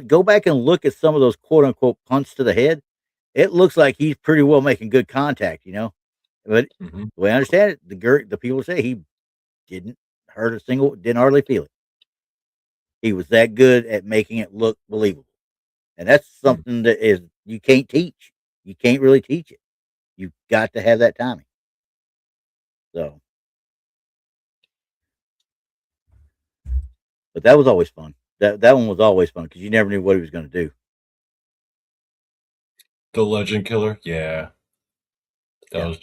S2: go back and look at some of those quote unquote punts to the head. It looks like he's pretty well making good contact. But
S3: Hmm.
S2: the way I understand it, the people say he didn't didn't hardly feel it. He was that good at making it look believable. And that's
S3: Hmm.
S2: something that is you can't teach. You can't really teach it. You've got to have that timing. So, but that was always fun. That one was always fun because you never knew what he was going to do.
S3: The Legend Killer, yeah, that
S2: Yeah,
S3: was.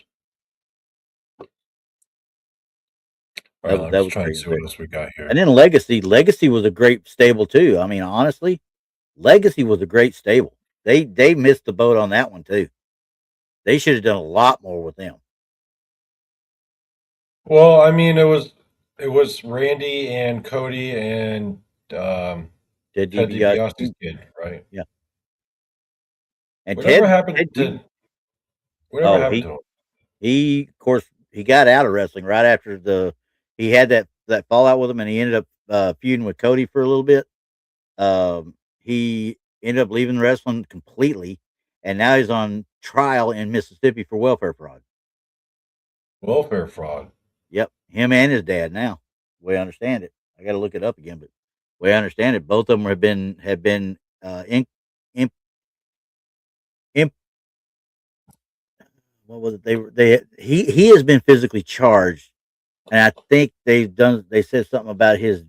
S3: All right, I'm
S2: that
S3: just
S2: was
S3: trying to
S2: great.
S3: see what else we got
S2: And
S3: here.
S2: then Legacy was a great stable too. I mean, honestly, Legacy was a great stable. They missed the boat on that one too. They should have done a lot more with them.
S3: Well, I mean, it was Randy and Cody and um,
S2: Ted
S3: Ted
S2: DiBiase,
S3: DiBiase's kid, right?
S2: yeah, and
S3: Whatever happened
S2: Ted
S3: to whatever
S2: oh
S3: happened to him?
S2: he of course he got out of wrestling right after he had that fallout with him, and he ended up feuding with Cody for a little bit. He ended up leaving wrestling completely, and now he's on trial in Mississippi for welfare fraud.
S3: Welfare fraud.
S2: Yep, him and his dad now. The way I understand it, I got to look it up again, but the way I understand it, both of them have been in, in, what was it? He has been physically charged, and I think they said something about his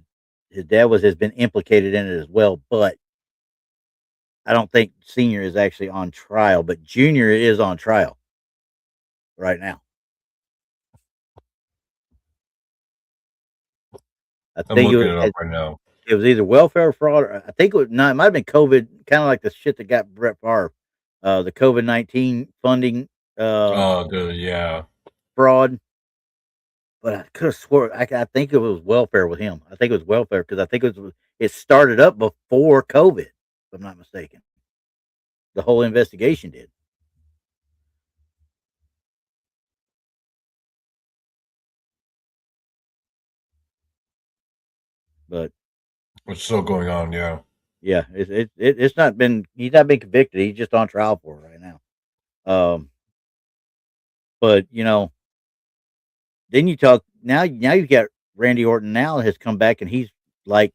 S2: dad has been implicated in it as well, but I don't think Senior is actually on trial, but Junior is on trial right now. I
S3: I'm
S2: think
S3: looking it up right now.
S2: It was either welfare fraud, or I think it was no, it might have been COVID, kind of like the shit that got Brett Favre, the COVID-19 funding
S3: Oh, yeah.
S2: fraud. But I could have swore I think it was welfare with him. I think it was welfare because I think it started up before COVID, if I'm not mistaken. The whole investigation did. But
S3: It's still going on, yeah.
S2: yeah, it's not been he's not been convicted. He's just on trial for it right now. Um, but then you talk now you got Randy Orton now has come back and like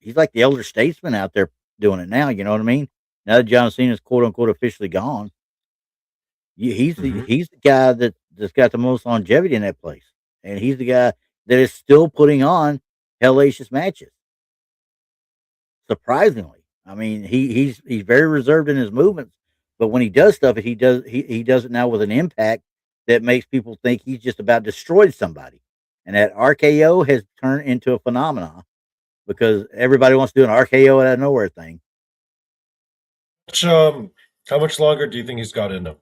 S2: he's like the elder statesman out there doing it now. You know what I mean? Now that John Cena's quote unquote officially gone,
S3: Hmm.
S2: he's the guy that's got the most longevity in that place, and he's the guy that is still putting on hellacious matches. Surprisingly, I mean he's very reserved in his movements, but when he does stuff, he does it now with an impact that makes people think he's just about destroyed somebody, and that RKO has turned into a phenomenon because everybody wants to do an RKO out of nowhere thing.
S3: Which, how much longer do you think he's got in him?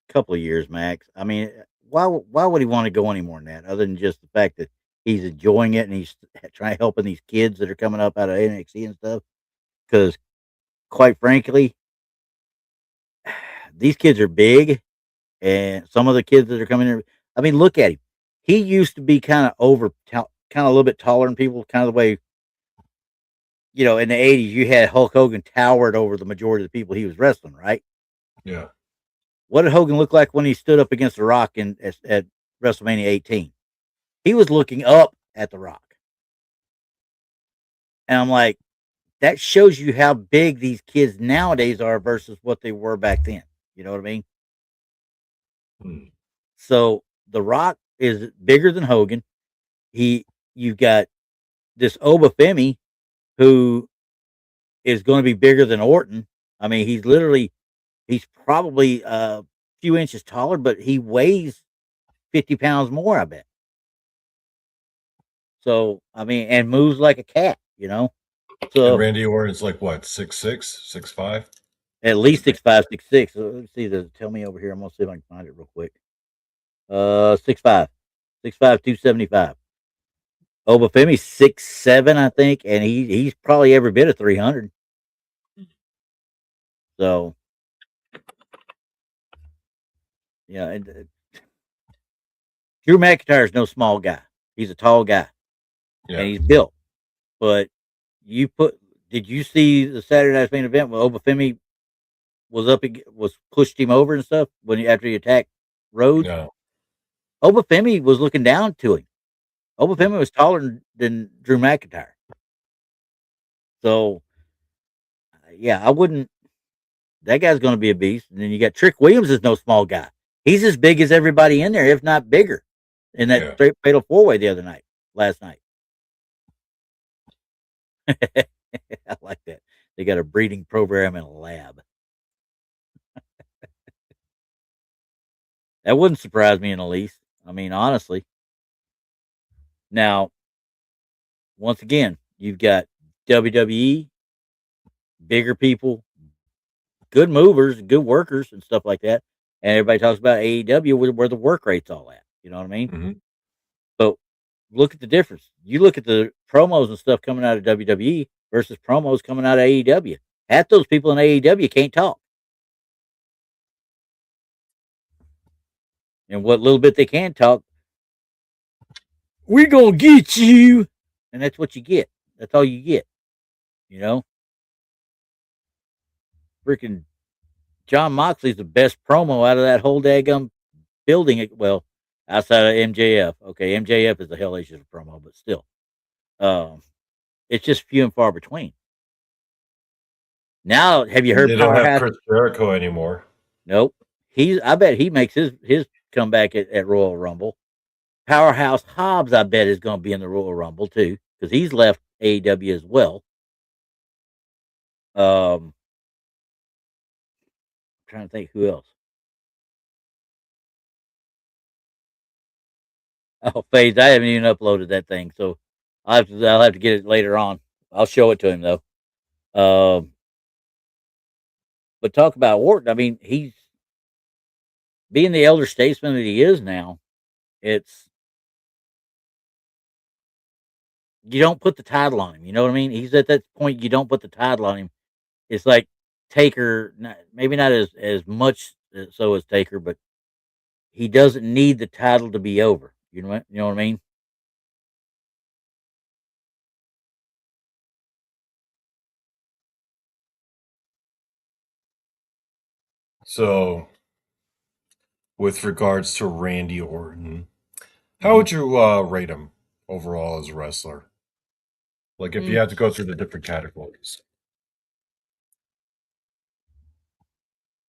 S2: Couple of years max. I mean, why would he want to go any more than that, other than just the fact that he's enjoying it and he's trying helping these kids that are coming up out of NXT and stuff? Because quite frankly, these kids are big, and some of the kids that are coming in. I mean, look at him. He used to be kind of kind of a little bit taller than people, kind of the way in the '80s you had Hulk Hogan towered over the majority of the people he was wrestling, right?
S3: Yeah.
S2: What did Hogan look like when he stood up against The Rock at WrestleMania 18? He was looking up at The Rock. And I'm like, that shows you how big these kids nowadays are versus what they were back then. You know what I mean?
S3: Hmm.
S2: So The Rock is bigger than Hogan. You've got this Obafemi who is going to be bigger than Orton. I mean, he's probably a few inches taller, but he weighs 50 pounds more, I bet. So, I mean, and moves like a cat.
S3: And
S2: So
S3: Randy Orton's like what, 6'6", 6'5"?
S2: at least 6'5", 6'6". Let's see. Tell me over here. I'm gonna see if I can find it real quick. 6'5", 6'5", 275. Obafemi's 6'7", I think, and he's probably every bit of 300. So yeah, and, Drew McIntyre is no small guy. He's a tall guy and
S3: Yeah.
S2: he's built. But you put, did you see the Saturday Night's main event when Obafemi was pushed him over and stuff after he attacked Rhodes?
S3: No.
S2: Obafemi was looking down to him. Obafemi was taller than Drew McIntyre. So, yeah, I wouldn't. That guy's going to be a beast. And then you got Trick Williams is no small guy. He's as big as everybody in there, if not bigger, in that
S3: Yeah.
S2: fatal four way last night. I like that. They got a breeding program in a lab. That wouldn't surprise me in the least. I mean, honestly. Now, once again, you've got WWE, bigger people, good movers, good workers, and stuff like that. And everybody talks about AEW where the work rate's all at. You know what I mean?
S3: Hmm.
S2: But look at the difference. You look at the promos and stuff coming out of WWE versus promos coming out of AEW. Half those people in AEW can't talk. And what little bit they can talk, we're going to get you. And that's what you get. That's all you get. You know? Freaking John Moxley's the best promo out of that whole daggum building. Well, outside of MJF. Okay, MJF is a hellacious promo, but still. Um, it's just few and far between. Now, have you heard
S3: They don't have
S2: Powerhouse?
S3: Chris Jericho anymore.
S2: Nope. I bet he makes his comeback at Royal Rumble. Powerhouse Hobbs, I bet, is going to be in the Royal Rumble too, because he's left AEW as well. Trying to think who else. Oh, Phase, I haven't even uploaded that thing, so I'll have to get it later on. I'll show it to him though. Um, but talk about Orton. I mean, he's being the elder statesman that he is now. It's you don't put the title on him. You know what I mean? He's at that point. You don't put the title on him. It's like Taker, maybe not as much so as Taker, but he doesn't need the title to be over. You know what I mean?
S3: So, with regards to Randy Orton, how
S2: Hmm.
S3: would you rate him overall as a wrestler? Like, if you
S2: Mm,
S3: had to go through the different categories.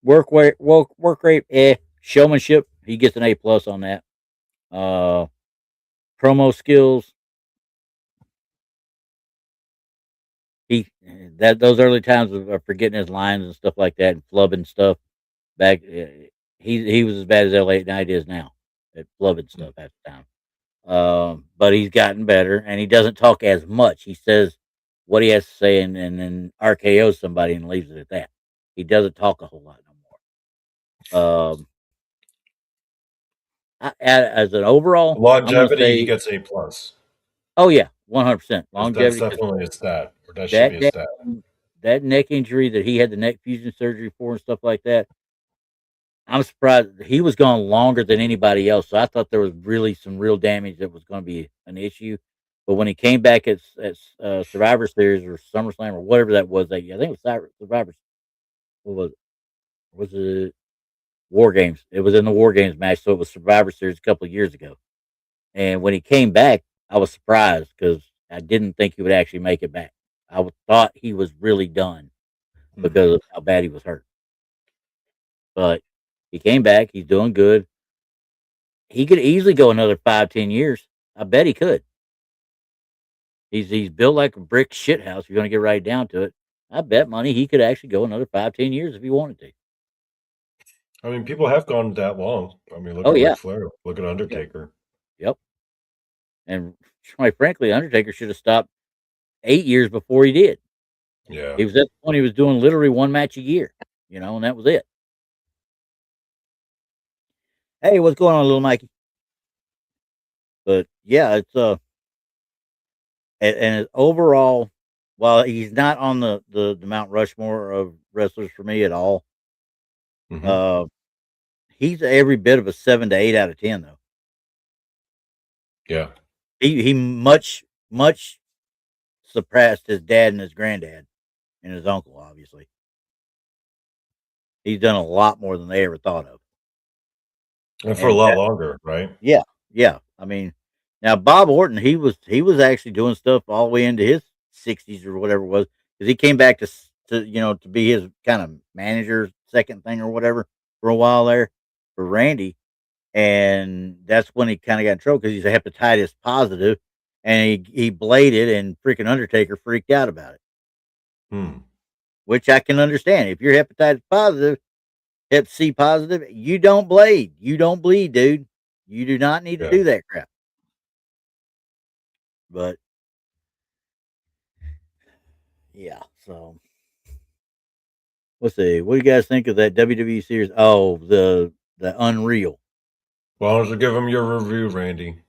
S2: work rate, showmanship. He gets an A+ on that. Uh, promo skills. He that those early times of forgetting his lines and stuff like that and flubbing stuff back. He was as bad as LA Knight is now at flubbing
S3: Hmm.
S2: stuff at the time. But he's gotten better, and he doesn't talk as much. He says what he has to say, and then RKO's somebody and leaves it at that. He doesn't talk a whole lot no more. As an overall, I'm going to
S3: Longevity, he
S2: say,
S3: gets A+.
S2: oh yeah, 100%
S3: That's
S2: longevity. Because
S3: definitely a stat, or that should be
S2: that
S3: a
S2: neck,
S3: stat.
S2: that neck injury that he had the neck fusion surgery for and stuff like that, I'm surprised he was gone longer than anybody else. So I thought there was really some real damage that was going to be an issue. But when he came back at Survivor Series or SummerSlam or whatever that was that year, I think it was Survivor. What was it? Was it War Games? It was in the War Games match, so it was Survivor Series a couple of years ago. And when he came back, I was surprised because I didn't think he would actually make it back. Thought he was really done
S3: Hmm.
S2: because of how bad he was hurt. But he came back. He's doing good. He could easily go another 5, 10 years. I bet he could. He's built like a brick shit house. If you're gonna get right down to it, I bet money he could actually go another 5, 10 years if he wanted to.
S3: I mean, people have gone that long. I mean, look
S2: Oh
S3: at
S2: yeah,
S3: Ric Flair, look at
S2: yep,
S3: Undertaker.
S2: yep. And quite frankly, Undertaker should have stopped 8 years before he did.
S3: Yeah.
S2: He was at the point he was doing literally one match a year, and that was it. Hey, what's going on, little Mikey? But yeah, it's and overall, while he's not on the Mount Rushmore of wrestlers for me at all,
S3: Hmm.
S2: uh, he's every bit of a 7 to 8 out of 10 though.
S3: Yeah.
S2: He much surpassed his dad and his granddad and his uncle. Obviously, he's done a lot more than they ever thought of.
S3: And for a
S2: And
S3: lot longer, right?
S2: yeah, yeah. I mean, now Bob Orton, he was actually doing stuff all the way into his 60s or whatever it was, because he came back to be his kind of manager second thing or whatever for a while there for Randy, and that's when he kind of got in trouble because he's a hepatitis positive, and he bladed, and freaking Undertaker freaked out about it,
S3: Hmm.
S2: which I can understand. If you're hepatitis positive, Hep C positive, you don't blade, you don't bleed, dude. You do not need to
S3: Yeah.
S2: do that crap. But yeah, so let's see. What do you guys think of that WWE series? Oh, the Unreal.
S3: Why don't you give him your review, Randy?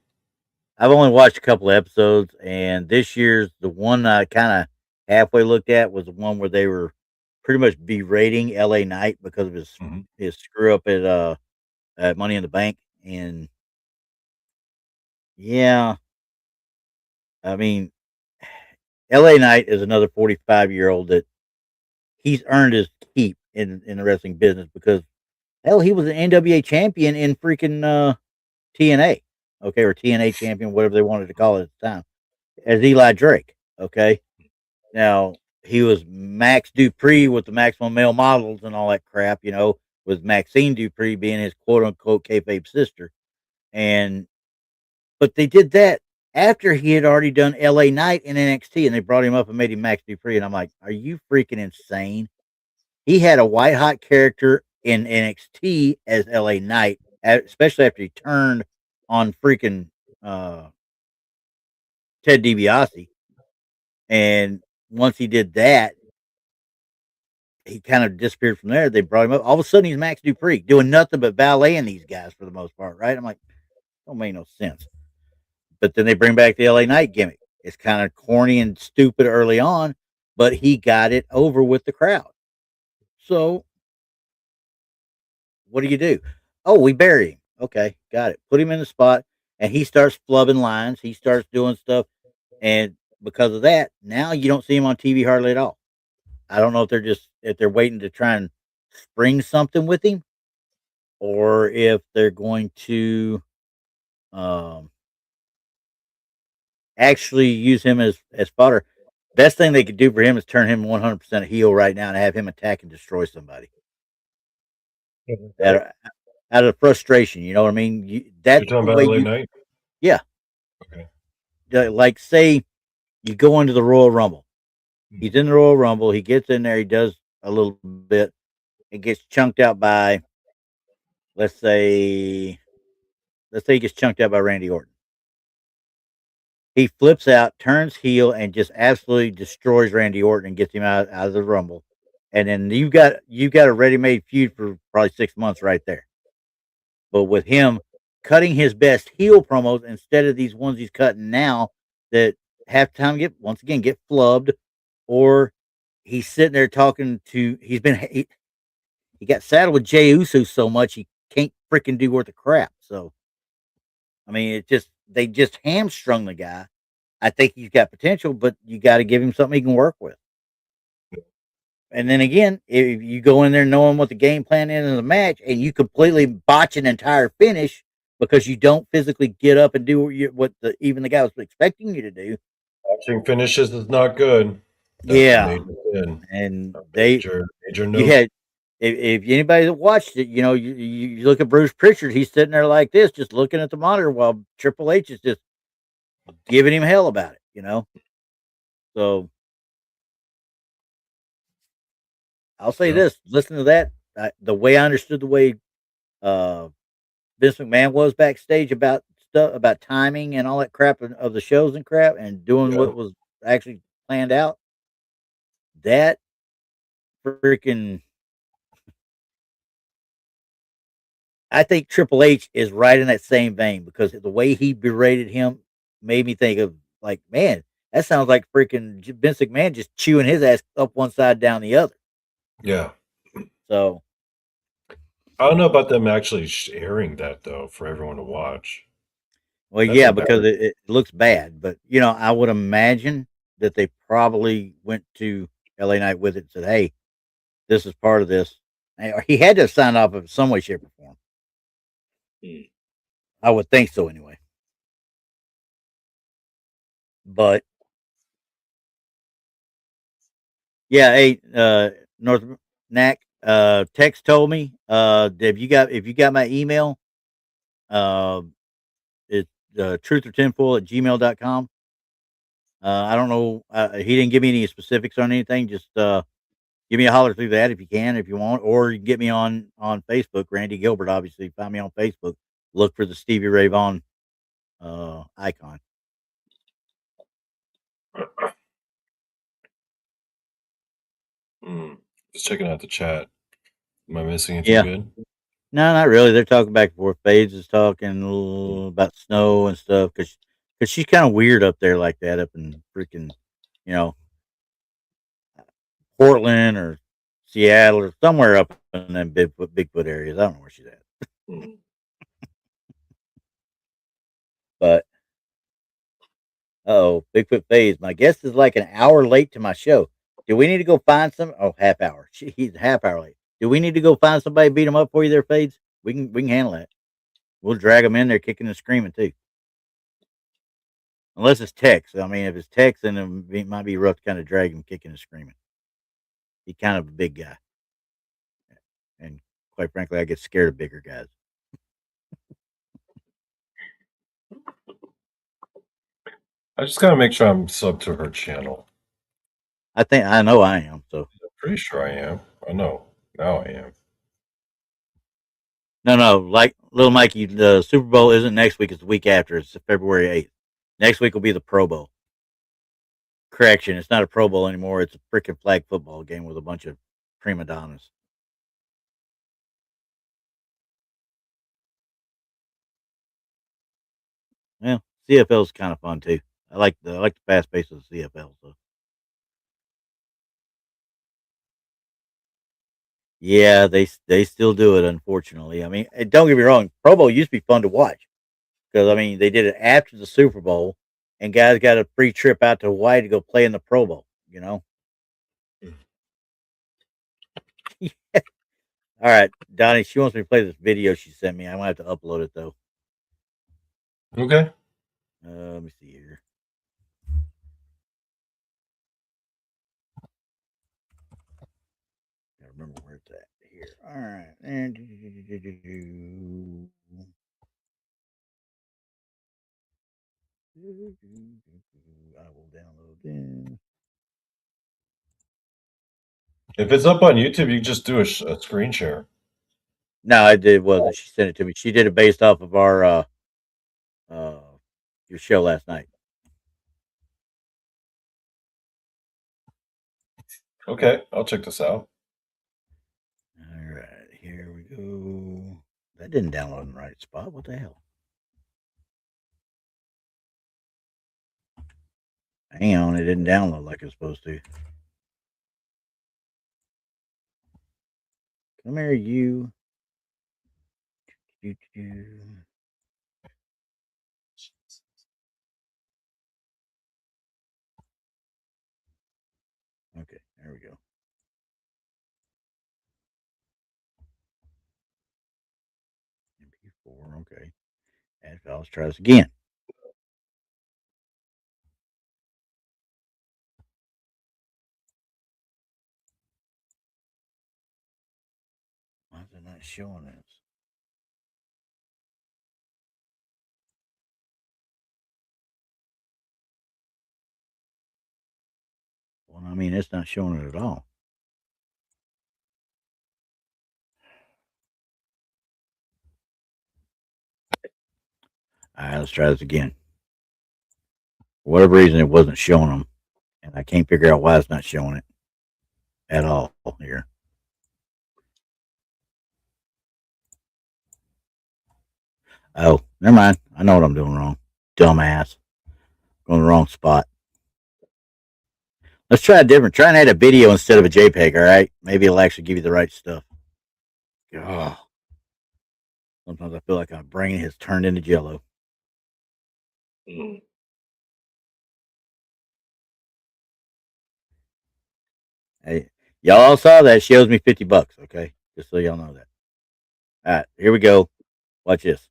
S2: I've only watched a couple of episodes, and this year's the one I kind of halfway looked at was the one where they were pretty much berating LA Knight because of
S3: Hmm.
S2: his screw up at Money in the Bank. And yeah, I mean, LA Knight is another 45-year-old that he's earned his keep in the wrestling business because hell, he was an NWA champion in freaking TNA, okay, or TNA champion, whatever they wanted to call it at the time, as Eli Drake. Okay, now he was Max Dupree with the Maximum Male Models and all that crap, with Maxine Dupree being his quote unquote kayfabe sister, and but they did that after he had already done LA Knight in NXT, and they brought him up and made him Max Dupree, and I'm like, are you freaking insane? He had a white hot character in NXT as LA Knight, especially after he turned on freaking uh Ted DiBiase, and once he did that, he kind of disappeared from there. They brought him up. All of a sudden, he's Max Dupree doing nothing but valeting these guys for the most part, right? I'm like, don't make no sense. But then they bring back the LA Knight gimmick. It's kind of corny and stupid early on, but he got it over with the crowd. So, what do? Oh, we bury him. Okay, got it. Put him in the spot, and he starts flubbing lines. He starts doing stuff, and because of that, now you don't see him on TV hardly at all. I don't know if they're waiting to try and spring something with him, or if they're going to um, actually use him as fodder. Best thing they could do for him is turn him 100% heel right now and have him attack and destroy somebody out of, out of frustration. You know what I mean?
S3: You're
S2: That's
S3: talking
S2: the
S3: about
S2: way
S3: LA
S2: you.
S3: Knight?
S2: Yeah,
S3: Okay.
S2: like say you go into the Royal Rumble. He's
S3: Mhm.
S2: in the Royal Rumble. He gets in there. He does a little bit. It gets chunked out by let's say he gets chunked out by Randy Orton. He flips out, turns heel, and just absolutely destroys Randy Orton and gets him out of the Rumble. And then you got a ready made feud for probably 6 months right there. But with him cutting his best heel promos instead of these ones he's cutting now that half the time get flubbed, or he's sitting there talking to he got saddled with Jey Uso so much he can't freaking do worth a crap. So I mean, they just hamstrung the guy. I think he's got potential, but you got to give him something he can work with. And then again, if you go in there knowing what the game plan is in the match, and you completely botch an entire finish because you don't physically get up and do even the guy was expecting you to do,
S3: Watching finishes is not good. That's a
S2: yeah.
S3: major sin.
S2: And
S3: A major
S2: you
S3: no.
S2: had, if anybody that watched it, you look at Bruce Pritchard, he's sitting there like this, just looking at the monitor while Triple H is just giving him hell about it. So I'll say
S3: Yeah.
S2: this: listen to that. The way I understood the way uh, Vince McMahon was backstage about stuff about timing and all that crap of the shows and crap, and doing
S3: Yeah.
S2: what was actually planned out. That freaking, I think Triple H is right in that same vein because the way he berated him made me think of like, man, that sounds like freaking Vince McMahon just chewing his ass up one side down the other.
S3: Yeah.
S2: So,
S3: I don't know about them actually airing that though for everyone to watch.
S2: well,
S3: That's
S2: yeah, because
S3: embarrassing.
S2: it looks bad, but I would imagine that they probably went to LA Knight with it and said, "Hey, this is part of this." Or he had to have signed off of some way, shape, or form.
S3: Mm.
S2: I would think so, anyway. But yeah, hey, North Knack, text told me, if you got my email, uh, it's truthertinfoil at gmail.com. I don't know. He didn't give me any specifics on anything. Just give me a holler through that if you can, if you want, or you can get me on Facebook, Randy Gilbert. Obviously, find me on Facebook. Look for the Stevie Ray Vaughan icon.
S3: Mm. Just checking out the chat. Am I missing anything
S2: Yeah,
S3: good?
S2: no, not really. They're talking back and forth. Fades is talking
S3: Mm.
S2: about snow and stuff because she's kind of weird up there like that up in freaking you know Portland or Seattle or somewhere up in them Bigfoot areas. I don't know where she's at,
S3: Mm.
S2: but oh, Bigfoot Phase. My guest is like an hour late to my show. Do we need to go find some? Oh, half hour. He's a half hour late. Do we need to go find somebody to beat him up for you there, Fades? We can handle that. We'll drag him in there kicking and screaming too. Unless it's Tex. I mean, if it's Tex, then it might be rough to kind of drag him kicking and screaming. He's kind of a big guy. And quite frankly, I get scared of bigger guys.
S3: I just gotta make sure I'm subbed to her channel.
S2: I know I am. So
S3: I'm pretty sure I am. I know. Now I am.
S2: no, like little Mikey, the Super Bowl isn't next week, it's the week after. It's February 8th. Next week will be the Pro Bowl. Correction, it's not a Pro Bowl anymore. It's a freaking flag football game with a bunch of prima donnas. Well, CFL is kind of fun too. I like the fast pace of the CFL. So yeah, they still do it. Unfortunately, I mean, don't get me wrong. Pro Bowl used to be fun to watch because I mean they did it after the Super Bowl, and guys got a free trip out to Hawaii to go play in the Pro Bowl. You know. All right, Donnie. She wants me to play this video she sent me. I'm gonna have to upload it though.
S3: Okay.
S2: Let me see here. Gotta remember where it's at here. All right. I will download this.
S3: If it's up on YouTube, you can just do a screen share.
S2: No, I did wasn't. She sent it to me. She did it based off of our uh your show last night.
S3: Okay, I'll check this out.
S2: All right, here we go. That didn't download in the right spot. What the hell? Hang on, it didn't download like it's supposed to. Come here, you. Okay, there we go. MP4, okay. Add file. Let's try this again. Why is it not showing this? Well, I mean, it's not showing it at all. All right, let's try this again. For whatever reason, it wasn't showing them, and I can't figure out why it's not showing it at all here. Oh, never mind. I know what I'm doing wrong. Dumbass. Going the wrong spot. Let's try a different. Try and add a video instead of a JPEG, all right? Maybe it'll actually give you the right stuff. Oh. Sometimes I feel like my brain has turned into jello. Hey, y'all all saw that. She owes me $50, okay? Just so y'all know that. All right, here we go. Watch this.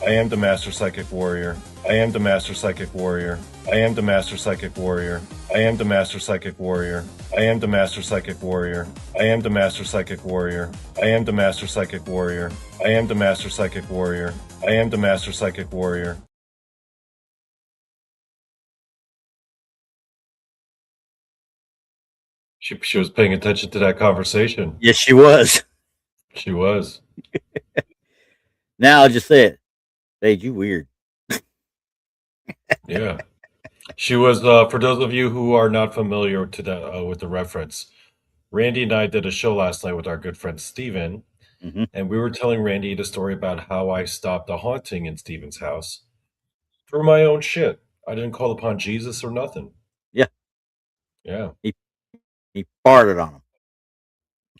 S3: I am the Master Psychic Warrior. I am the Master Psychic Warrior. I am the Master Psychic Warrior. I am the Master Psychic Warrior. I am the Master Psychic Warrior. I am the Master Psychic Warrior. I am the Master Psychic Warrior. I am the Master Psychic Warrior. I am the Master Psychic Warrior. She was paying attention to that conversation.
S2: Yes, she was.
S3: She was.
S2: Now I'll just say it. Hey, you weird.
S3: Yeah. She was, for those of you who are not familiar to that, with the reference, Randy and I did a show last night with our good friend Steven, and we were telling Randy the story about how I stopped a haunting in Steven's house for my own shit. I didn't call upon Jesus or nothing.
S2: Yeah.
S3: Yeah.
S2: He farted on him.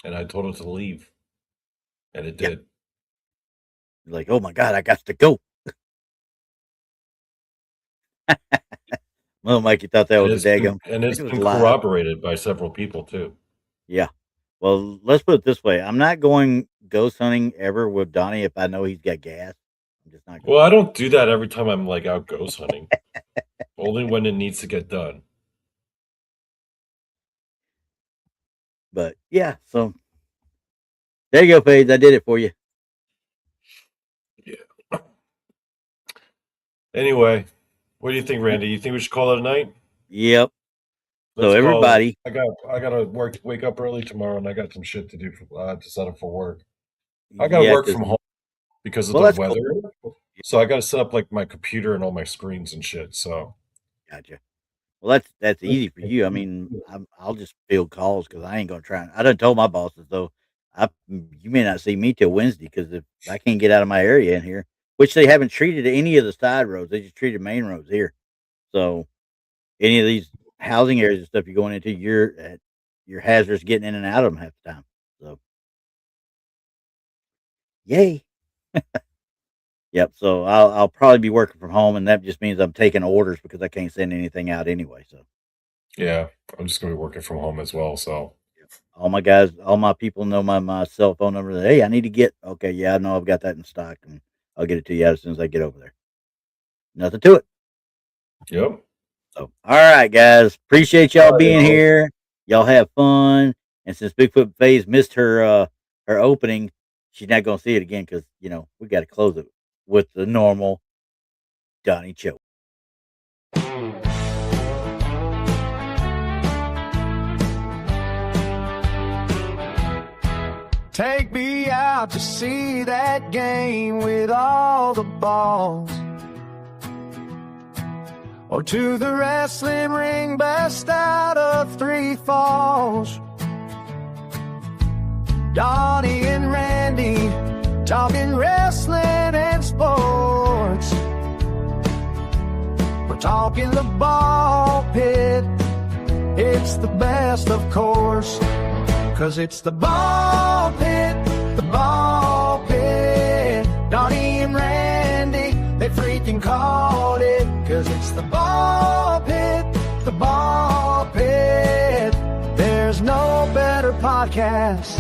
S3: And I told him to leave. And it
S2: Yeah.
S3: did.
S2: He's like, oh my God, I got to go. Well, Mikey thought that was a daggum.
S3: And it's been corroborated by several people too.
S2: Yeah. Well, let's put it this way. I'm not going ghost hunting ever with Donnie if I know he's got gas. I'm just not going.
S3: Well, I don't do that every time I'm like out ghost hunting. Only when it needs to get done.
S2: But yeah, so there you go, Paige. I did it for you.
S3: Yeah. Anyway, what do you think, Randy? You think we should call it a night?
S2: Yep. So everybody,
S3: I gotta wake up early tomorrow, and I got some shit to do to set up for work. I gotta work from home because of the weather.
S2: Cool.
S3: So I got to set up like my computer and all my screens and shit. So
S2: Gotcha. Well, that's easy for you. I mean, I'll just field calls because I ain't gonna try. I done told my bosses though, you may not see me till Wednesday because if I can't get out of my area in here, which they haven't treated any of the side roads, they just treated main roads here. So any of these housing areas and stuff you're going into, you're hazardous getting in and out of them half the time. So yay. Yep. So I'll probably be working from home, and that just means I'm taking orders because I can't send anything out anyway. So
S3: yeah, I'm just gonna be working from home as well. So
S2: all my guys, all my people know my cell phone number. Hey, I need to get. Okay, yeah, I know I've got that in stock, and I'll get it to you as soon as I get over there. Nothing to it.
S3: yep.
S2: So all right, guys, appreciate
S3: All
S2: y'all
S3: right,
S2: being
S3: y'all.
S2: here. Y'all have fun. And since Bigfoot Faze missed her opening, she's not gonna see it again because we got to close it with the normal Donny choke.
S1: Take me out to see that game with all the balls, or to the wrestling ring best out of three falls. Donny and Randy talking wrestling and sports. We're talking the ball pit. It's the best, of course, 'cause it's the ball pit, the ball pit. Donny and Randy, they freaking called it, 'cause it's the ball pit, the ball pit. There's no better podcast.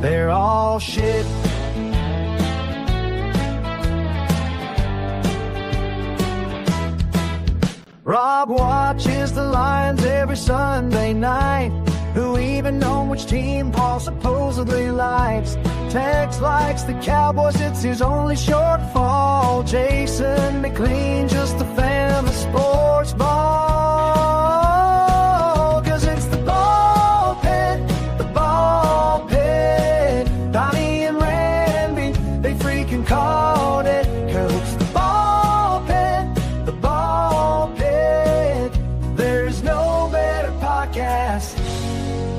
S1: They're all shit. Rob watches the Lions every Sunday night. Who even know which team Paul supposedly likes? Tex likes the Cowboys, it's his only shortfall. Jason McLean, just a fan of sports ball. 'Cause it's the ball pit, the ball pit. Donny and Randy, they freaking called it. 'Cause it's the ball pit, the ball pit. There's no better podcast.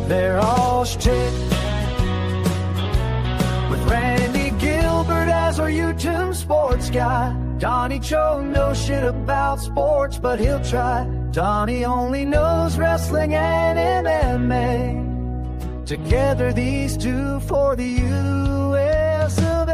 S1: They're all shit. With Randy Gilbert as our YouTube sports guy. Donny Cho knows shit about sports, but he'll try. Donny only knows wrestling and MMA. Together these two for the US of